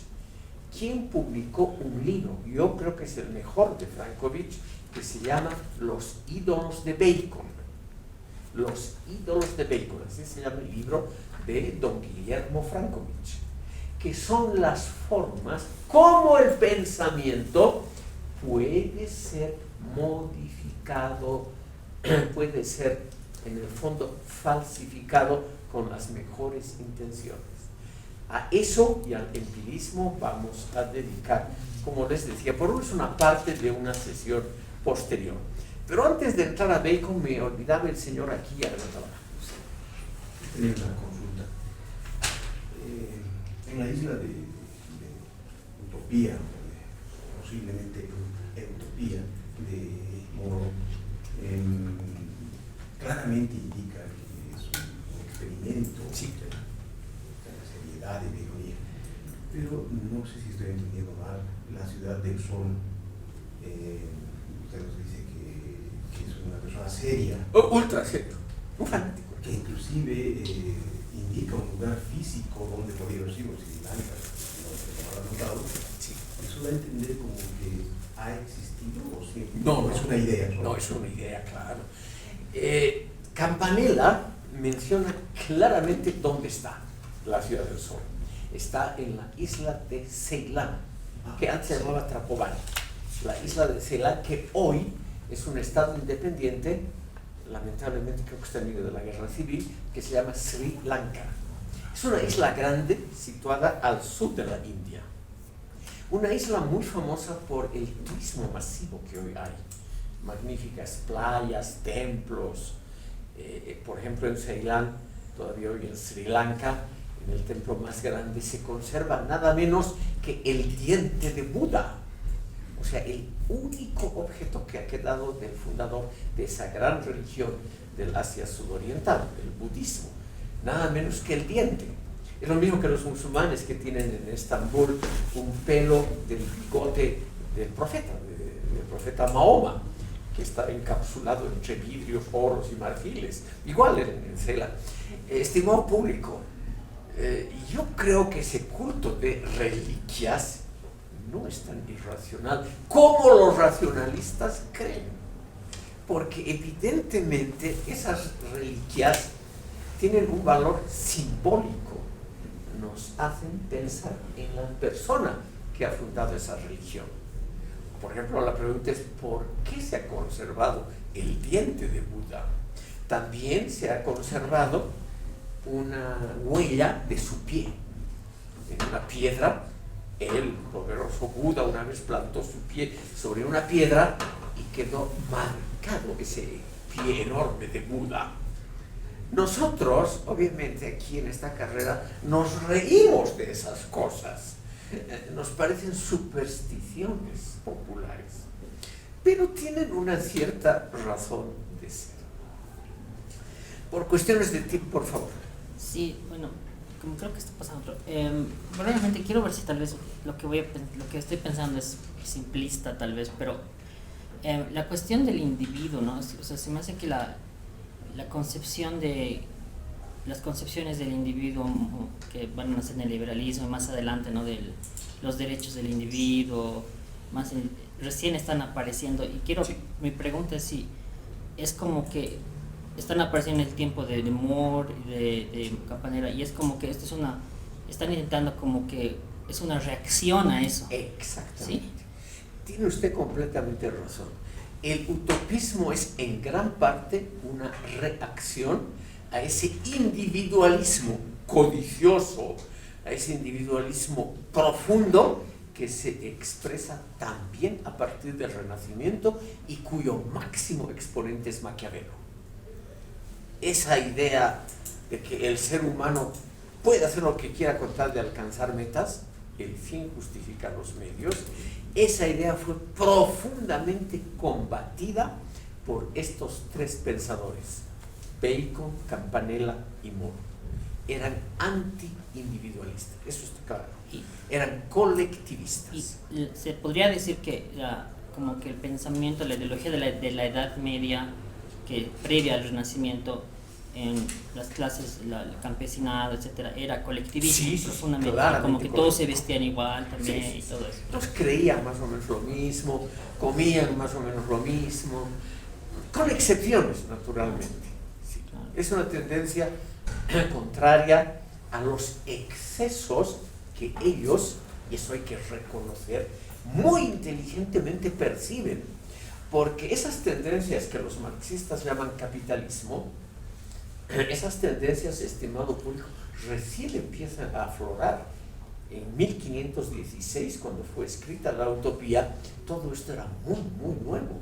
quien publicó un libro, yo creo que es el mejor de Frankovich, que se llama Los ídolos de Bacon. Los ídolos de Bacon, así se llama el libro de don Guillermo Frankovich, que son las formas como el pensamiento puede ser modificado, puede ser en el fondo falsificado con las mejores intenciones. A eso y al empirismo vamos a dedicar, como les decía, por es una parte de una sesión posterior. Pero antes de entrar a Bacon, me olvidaba el señor aquí a levantar la mano. Tenía una consulta. En la isla de Utopía, posiblemente Utopía de Moro, claramente indica que es un experimento, sí, de seriedad y de ironía. Pero no sé si estoy entendiendo mal. La ciudad del sol, usted nos dice que es una persona seria, ultra serio, un fanático, que inclusive indica un lugar físico donde podría haber sido Sri Lanka, no lo ha notado. sí. Eso da a entender como que ha existido o siempre. No, es una idea. No, es una idea, claro. Campanella menciona claramente dónde está la ciudad del sol. Está en la isla de Ceilán, que antes se llamaba Trapobana. La isla de Ceilán, que hoy es un estado independiente, lamentablemente creo que está en medio de la guerra civil, que se llama Sri Lanka. Es una isla grande situada al sur de la India. Una isla muy famosa por el turismo masivo que hoy hay. magníficas playas, templos. Por ejemplo, en Ceilán, todavía hoy en Sri Lanka, en el templo más grande se conserva nada menos que el diente de Buda. O sea, el único objeto que ha quedado del fundador de esa gran religión del Asia sudoriental, el budismo, nada menos que el diente. Es lo mismo que los musulmanes que tienen en Estambul un pelo del bigote del profeta Mahoma, que está encapsulado entre vidrios, oros y marfiles, igual en Ceilán. Estimado público, yo creo que ese culto de reliquias no es tan irracional como los racionalistas creen, porque evidentemente esas reliquias tienen un valor simbólico, nos hacen pensar en la persona que ha fundado esa religión. Por ejemplo, la pregunta es ¿por qué se ha conservado el diente de Buda? También se ha conservado una huella de su pie en una piedra. El poderoso Buda una vez plantó su pie sobre una piedra y quedó marcado ese pie enorme de Buda. Nosotros, obviamente, aquí en esta carrera nos reímos de esas cosas. Nos parecen supersticiones populares, pero tienen una cierta razón de ser. Por cuestiones de tiempo, por favor. Sí, bueno, como creo que está pasando, realmente quiero ver si tal vez lo que estoy pensando es simplista tal vez, pero la cuestión del individuo, ¿no? O sea, se me hace que la concepción de las concepciones del individuo que van a nacer en el liberalismo y más adelante, ¿no? De los derechos del individuo, recién están apareciendo, y mi pregunta es si es como que están apareciendo en el tiempo de Moore, de Campanella, y es como que están intentando como que es una reacción a eso. Exactamente. ¿Sí? Tiene usted completamente razón. El utopismo es en gran parte una reacción a ese individualismo codicioso, a ese individualismo profundo que se expresa también a partir del Renacimiento y cuyo máximo exponente es Maquiavelo. Esa idea de que el ser humano puede hacer lo que quiera con tal de alcanzar metas, el fin justifica los medios, esa idea fue profundamente combatida por estos tres pensadores, Bacon, Campanella y Moore. Eran anti-individualistas, eso está claro, eran colectivistas. Y se podría decir que como que el pensamiento, la ideología de la Edad Media, que previa al Renacimiento, en las clases, el campesinado, etcétera, era colectivismo, profundamente, como que todos se vestían igual también, y todo eso. Todos creían más o menos lo mismo, comían más o menos lo mismo, con excepciones, naturalmente. Sí. Claro. Es una tendencia contraria a los excesos que ellos, y eso hay que reconocer, muy inteligentemente perciben, porque esas tendencias que los marxistas llaman capitalismo, esas tendencias, estimado público, recién empiezan a aflorar. En 1516, cuando fue escrita la Utopía, todo esto era muy, muy nuevo.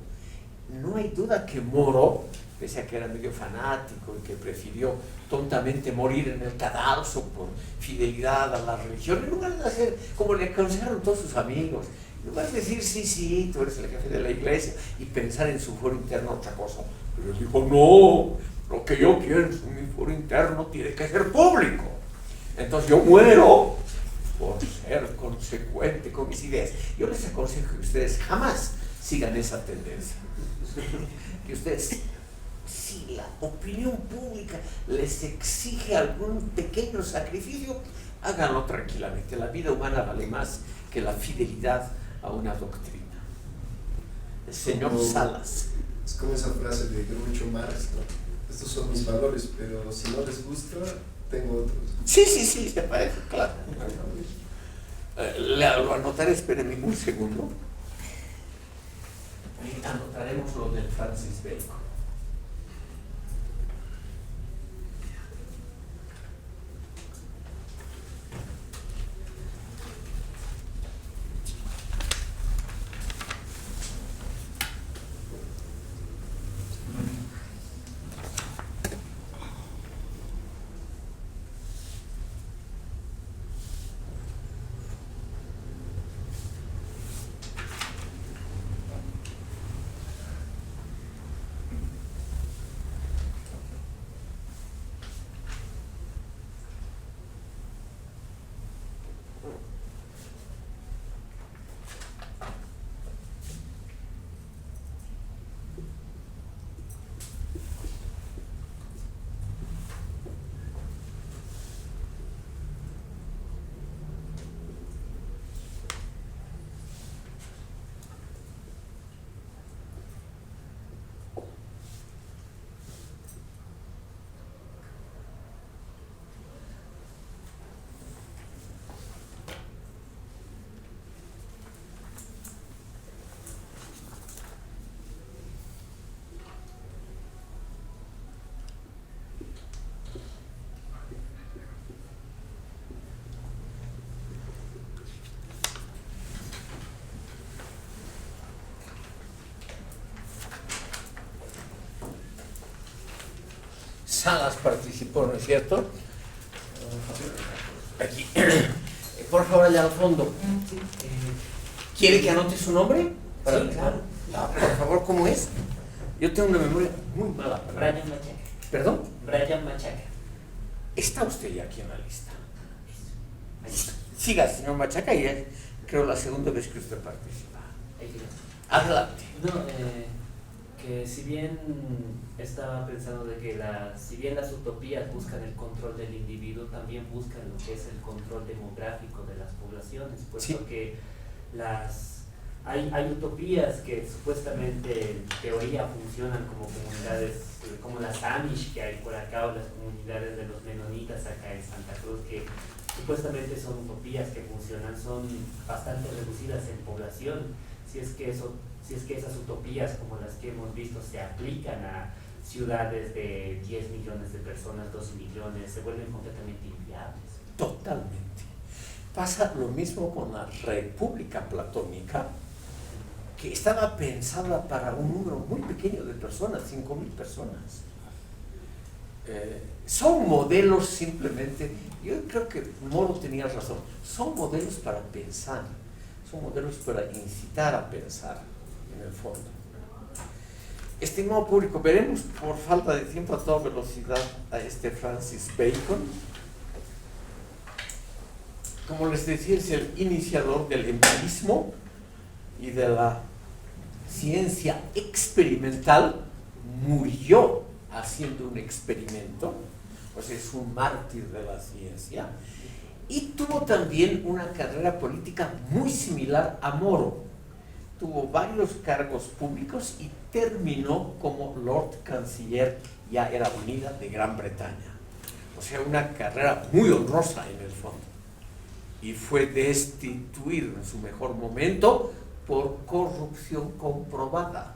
No hay duda que Moro, pese a que era medio fanático y que prefirió tontamente morir en el cadalso por fidelidad a la religión, en lugar de hacer como le aconsejaron todos sus amigos, en lugar de decir, sí, tú eres el jefe de la iglesia, y pensar en su foro interno otra cosa, pero él dijo, no, lo que yo pienso en mi foro interno tiene que ser público. Entonces yo muero por ser consecuente con mis ideas. Yo les aconsejo que ustedes jamás sigan esa tendencia. Que ustedes, si la opinión pública les exige algún pequeño sacrificio, háganlo tranquilamente. La vida humana vale más que la fidelidad a una doctrina. El señor Salas. Es como esa frase de Groucho Marx, ¿no? Estos son mis valores, pero si no les gusta, tengo otros. Sí, se parece, claro. Lo anotaré, espérenme un segundo. Y anotaremos lo del Francis Bacon. Salas participó, ¿no es cierto? Aquí. Por favor, allá al fondo. ¿Quiere que anote su nombre? Sí, claro. Por favor, ¿cómo es? Yo tengo una memoria muy mala. Brian Machaca. ¿Perdón? Brian Machaca. Está usted ya aquí en la lista. Siga, señor Machaca, y es, creo, la segunda vez que usted participa. Adelante. No, que si bien estaba pensando de que si bien las utopías buscan el control del individuo, también buscan lo que es el control demográfico de las poblaciones, puesto Sí. que hay utopías que supuestamente en teoría funcionan como comunidades, como las Amish que hay por acá, o las comunidades de los menonitas acá en Santa Cruz, que supuestamente son utopías que funcionan, son bastante reducidas en población. Si es que esas utopías como las que hemos visto se aplican a ciudades de 10 millones de personas, 12 millones, se vuelven completamente inviables. Totalmente. Pasa lo mismo con la República Platónica, que estaba pensada para un número muy pequeño de personas, 5.000 personas. Son modelos simplemente, yo creo que Moro tenía razón, son modelos para pensar, son modelos para incitar a pensar en el fondo. Estimado público, veremos por falta de tiempo a toda velocidad a este Francis Bacon. Como les decía, es el iniciador del empirismo y de la ciencia experimental. Murió haciendo un experimento, o sea, es un mártir de la ciencia, y tuvo también una carrera política muy similar a Moro. Tuvo varios cargos públicos y terminó como Lord Canciller, ya era unida de Gran Bretaña. O sea, una carrera muy honrosa en el fondo. Y fue destituido en su mejor momento por corrupción comprobada,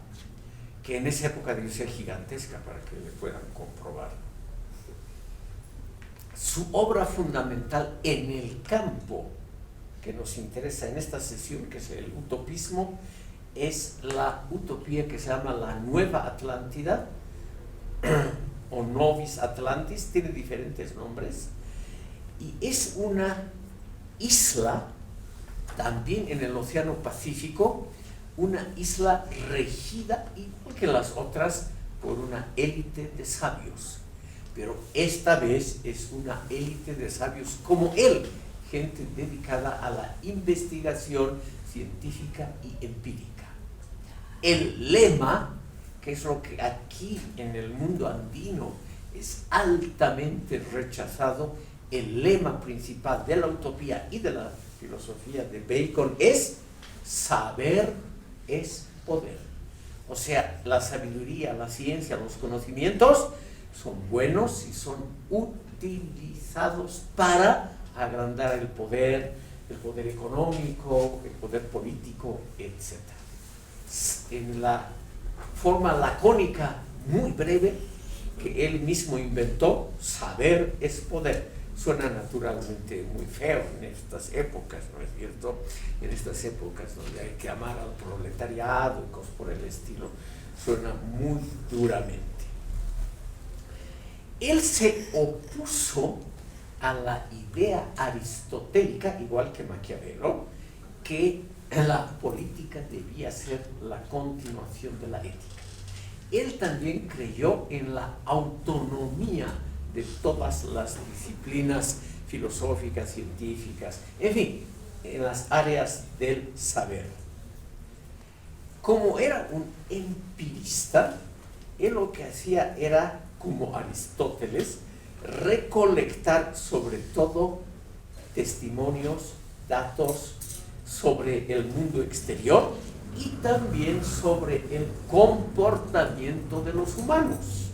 que en esa época debió ser gigantesca para que le puedan comprobar. Su obra fundamental en el campo que nos interesa en esta sesión, que es el utopismo, es la utopía que se llama la Nueva Atlántida o Novis Atlantis, tiene diferentes nombres, y es una isla también en el Océano Pacífico, una isla regida, igual que las otras, por una élite de sabios, pero esta vez es una élite de sabios como él, gente dedicada a la investigación científica y empírica. El lema, que es lo que aquí en el mundo andino es altamente rechazado, el lema principal de la utopía y de la filosofía de Bacon es: saber es poder. O sea, la sabiduría, la ciencia, los conocimientos son buenos y son utilizados para agrandar el poder económico, el poder político, etc. En la forma lacónica muy breve que él mismo inventó, saber es poder. Suena naturalmente muy feo en estas épocas, ¿no es cierto? En estas épocas donde hay que amar al proletariado y cosas por el estilo, suena muy duramente. Él se opuso a la idea aristotélica, igual que Maquiavelo, que la política debía ser la continuación de la ética. Él también creyó en la autonomía de todas las disciplinas filosóficas, científicas, en fin, en las áreas del saber. Como era un empirista, él lo que hacía era, como Aristóteles, recolectar sobre todo testimonios, datos sobre el mundo exterior y también sobre el comportamiento de los humanos.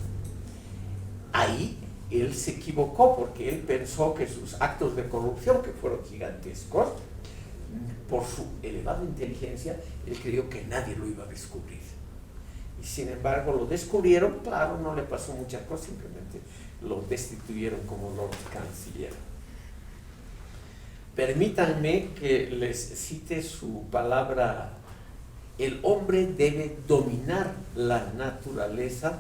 Ahí él se equivocó porque él pensó que sus actos de corrupción, que fueron gigantescos, por su elevada inteligencia, él creyó que nadie lo iba a descubrir. Y sin embargo lo descubrieron, claro, no le pasó muchas cosas, simplemente lo destituyeron como Lord Canciller. Permítanme que les cite su palabra: el hombre debe dominar la naturaleza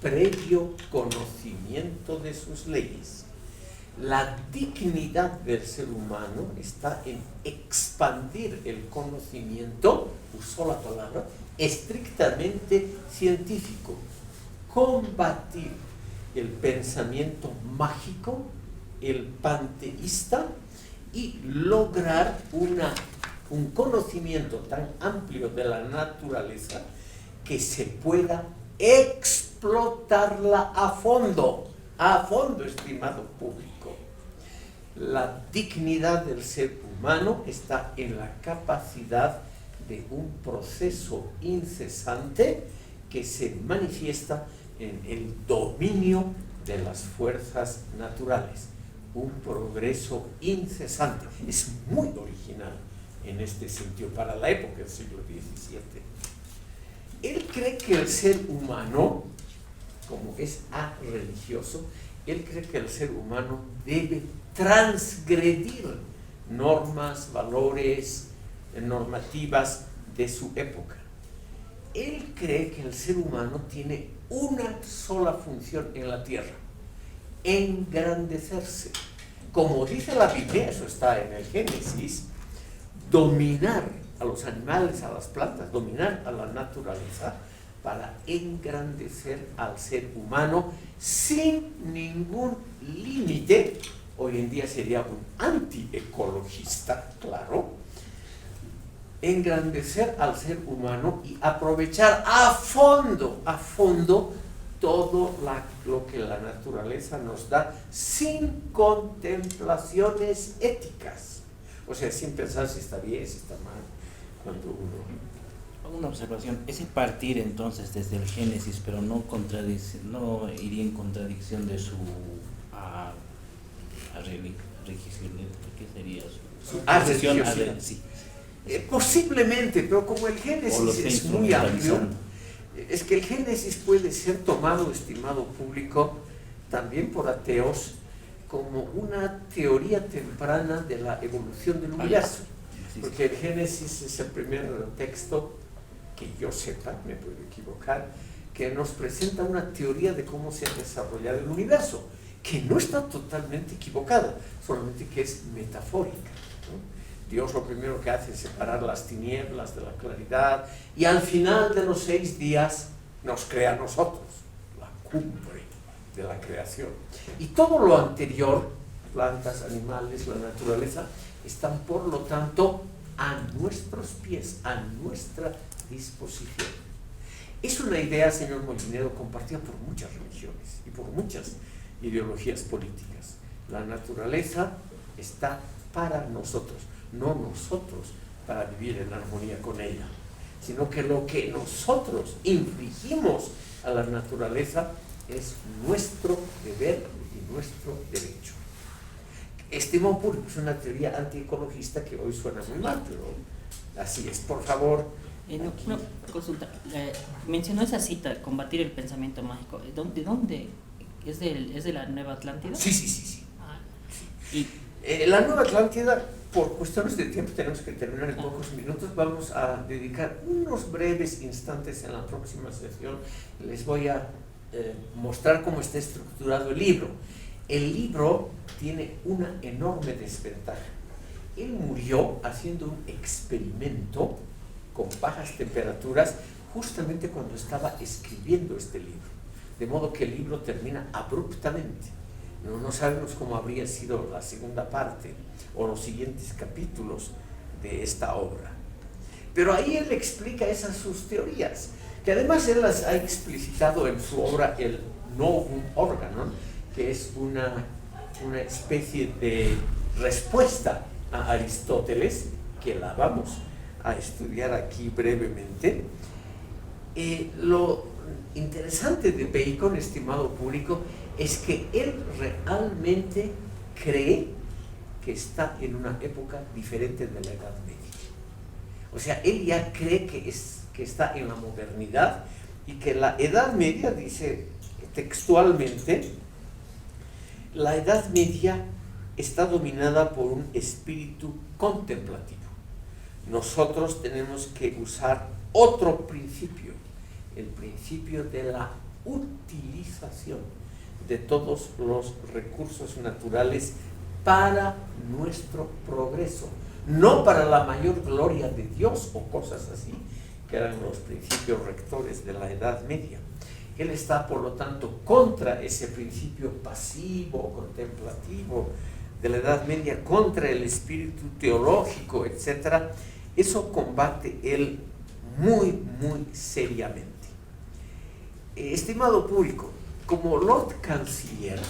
previo conocimiento de sus leyes. La dignidad del ser humano está en expandir el conocimiento, usó la palabra, estrictamente científico, combatir el pensamiento mágico, el panteísta, y lograr un conocimiento tan amplio de la naturaleza que se pueda explotarla a fondo, estimado público. La dignidad del ser humano está en la capacidad de un proceso incesante que se manifiesta en el dominio de las fuerzas naturales. Un progreso incesante. Es muy original en este sentido para la época del siglo XVII. Él cree que el ser humano, como es religioso, él cree que el ser humano debe transgredir normas, valores, normativas de su época. Él cree que el ser humano tiene una sola función en la tierra: engrandecerse. Como dice la Biblia, eso está en el Génesis, dominar a los animales, a las plantas, dominar a la naturaleza para engrandecer al ser humano sin ningún límite. Hoy en día sería un antiecologista, claro. Engrandecer al ser humano y aprovechar a fondo todo lo que la naturaleza nos da sin contemplaciones éticas. O sea, sin pensar si está bien, si está mal, cuando uno... Una observación, ese partir entonces desde el Génesis, pero no iría en contradicción de su religión, ¿qué sería? Su religiosidad. Sí. Posiblemente, pero como el Génesis es muy amplio, es que el Génesis puede ser tomado, estimado público, también por ateos, como una teoría temprana de la evolución del universo. Porque el Génesis es el primer texto, que yo sepa, me puedo equivocar, que nos presenta una teoría de cómo se ha desarrollado el universo, que no está totalmente equivocada, solamente que es metafórica, ¿no? Dios lo primero que hace es separar las tinieblas de la claridad, y al final de los 6 días nos crea a nosotros, la cumbre de la creación. Y todo lo anterior, plantas, animales, la naturaleza, están por lo tanto a nuestros pies, a nuestra disposición. Es una idea, señor Molinero, compartida por muchas religiones y por muchas ideologías políticas. La naturaleza está para nosotros, no nosotros para vivir en armonía con ella, sino que lo que nosotros infligimos a la naturaleza es nuestro deber y nuestro derecho. Estimado público, es una teoría antiecologista que hoy suena muy mal, pero así es. Por favor. Una consulta. Mencionó esa cita, combatir el pensamiento mágico. ¿De dónde? ¿Es de la Nueva Atlántida? Sí. Ah, y la Nueva Atlántida, por cuestiones de tiempo, tenemos que terminar en pocos minutos. Vamos a dedicar unos breves instantes en la próxima sesión. Les voy a mostrar cómo está estructurado el libro. El libro tiene una enorme desventaja. Él murió haciendo un experimento con bajas temperaturas justamente cuando estaba escribiendo este libro. De modo que el libro termina abruptamente. No sabemos cómo habría sido la segunda parte o los siguientes capítulos de esta obra. Pero ahí él explica esas sus teorías, que además él las ha explicitado en su obra el Novum Organon, que es una especie de respuesta a Aristóteles, que la vamos a estudiar aquí brevemente. Lo interesante de Bacon, estimado público, es que él realmente cree que está en una época diferente de la Edad Media. O sea, él ya cree que está en la modernidad, y que la Edad Media, dice textualmente, la Edad Media está dominada por un espíritu contemplativo. Nosotros tenemos que usar otro principio, el principio de la utilización de todos los recursos naturales para nuestro progreso, no para la mayor gloria de Dios o cosas así, que eran los principios rectores de la Edad Media. Él está, por lo tanto, contra ese principio pasivo, contemplativo de la Edad Media, contra el espíritu teológico, etc. Eso combate él muy, muy seriamente. Estimado público, como Lord Canciller,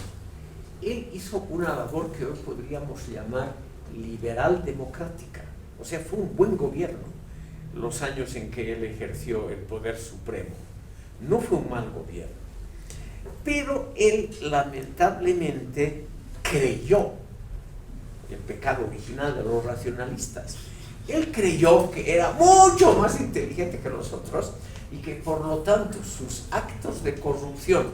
él hizo una labor que hoy podríamos llamar liberal democrática. O sea, fue un buen gobierno los años en que él ejerció el poder supremo. No fue un mal gobierno. Pero él lamentablemente creyó el pecado original de los racionalistas. Él creyó que era mucho más inteligente que los otros y que por lo tanto sus actos de corrupción,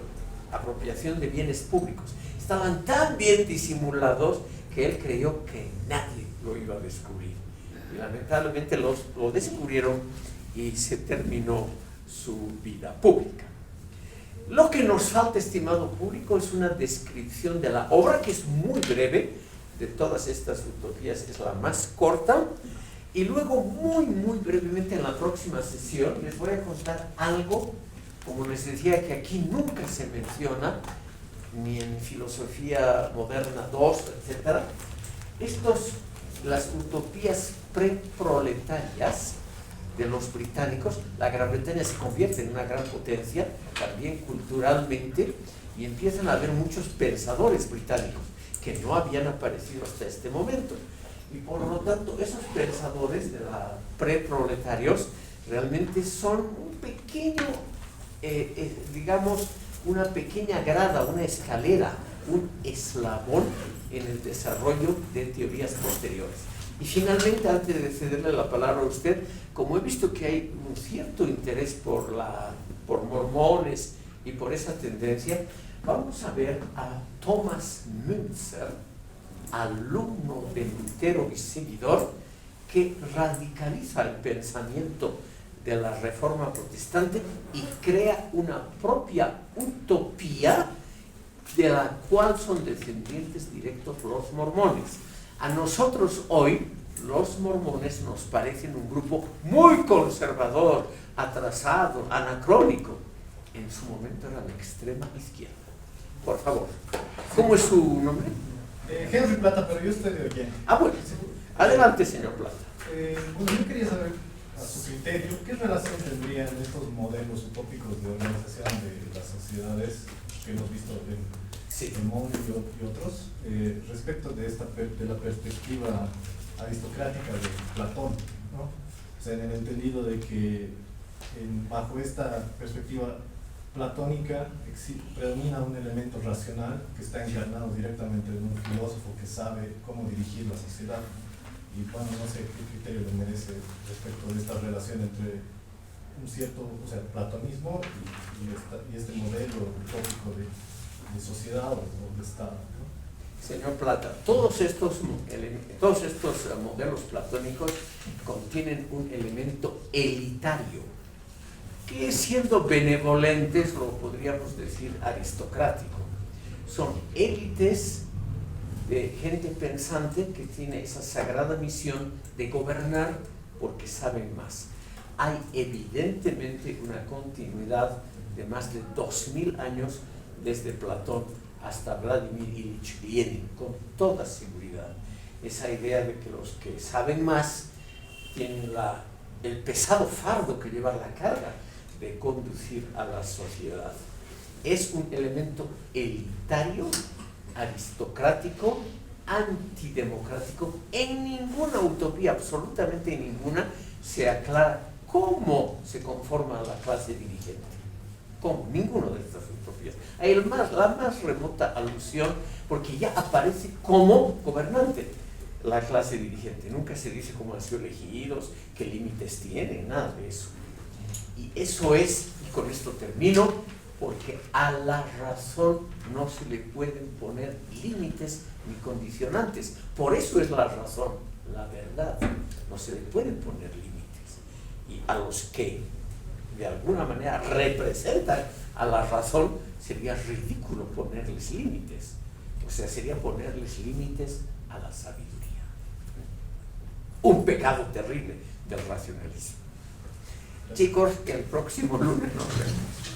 apropiación de bienes públicos, estaban tan bien disimulados que él creyó que nadie lo iba a descubrir. Y lamentablemente lo descubrieron y se terminó su vida pública. Lo que nos falta, estimado público, es una descripción de la obra, que es muy breve. De todas estas utopías es la más corta. Y luego, muy, muy brevemente, en la próxima sesión, les voy a contar algo, como les decía, que aquí nunca se menciona, ni en Filosofía Moderna 2, etc. Las utopías preproletarias de los británicos. La Gran Bretaña se convierte en una gran potencia, también culturalmente, y empiezan a haber muchos pensadores británicos que no habían aparecido hasta este momento. Y por lo tanto, esos pensadores de la preproletarios realmente son un pequeño, digamos, una pequeña grada, una escalera, un eslabón en el desarrollo de teorías posteriores. Y finalmente, antes de cederle la palabra a usted, como he visto que hay un cierto interés por mormones y por esa tendencia, vamos a ver a Thomas Müntzer, alumno de Lutero y seguidor, que radicaliza el pensamiento de la Reforma Protestante y crea una propia utopía de la cual son descendientes directos los mormones. A nosotros hoy, los mormones nos parecen un grupo muy conservador, atrasado, anacrónico. En su momento era la extrema izquierda. Por favor, ¿cómo es su nombre? Henry Plata, pero yo estoy de Ollén. Ah, bueno. Adelante, señor Plata. Bueno, yo quería saber, a su criterio, ¿qué relación tendrían estos modelos utópicos de organización de las sociedades que hemos visto en Monge y otros, respecto de la perspectiva aristocrática de Platón, ¿no? O sea, en el entendido de que bajo esta perspectiva platónica predomina un elemento racional que está encarnado directamente en un filósofo que sabe cómo dirigir la sociedad. Y bueno, no sé qué criterio le merece respecto de esta relación entre un cierto, o sea, platonismo y este modelo utópico de sociedad o de Estado, ¿no? Señor Plata, todos estos modelos platónicos contienen un elemento elitario, que siendo benevolentes lo podríamos decir aristocrático. Son élites de gente pensante que tiene esa sagrada misión de gobernar porque saben más. Hay evidentemente una continuidad de más de 2000 años desde Platón hasta Vladimir Ilich Lenin, con toda seguridad. Esa idea de que los que saben más tienen el pesado fardo que lleva la carga de conducir a la sociedad. Es un elemento elitario, aristocrático, antidemocrático. En ninguna utopía, absolutamente ninguna, se aclara cómo se conforma la clase dirigente. Con ninguna de estas utopías. Hay la más remota alusión, porque ya aparece como gobernante la clase dirigente. Nunca se dice cómo han sido elegidos, qué límites tienen, nada de eso. Y eso es, y con esto termino, porque a la razón no se le pueden poner límites ni condicionantes. Por eso es la razón, la verdad. No se le pueden poner límites. Y a los que de alguna manera representan a la razón, sería ridículo ponerles límites. O sea, sería ponerles límites a la sabiduría. Un pecado terrible del racionalismo. Chicos, el próximo lunes nos vemos.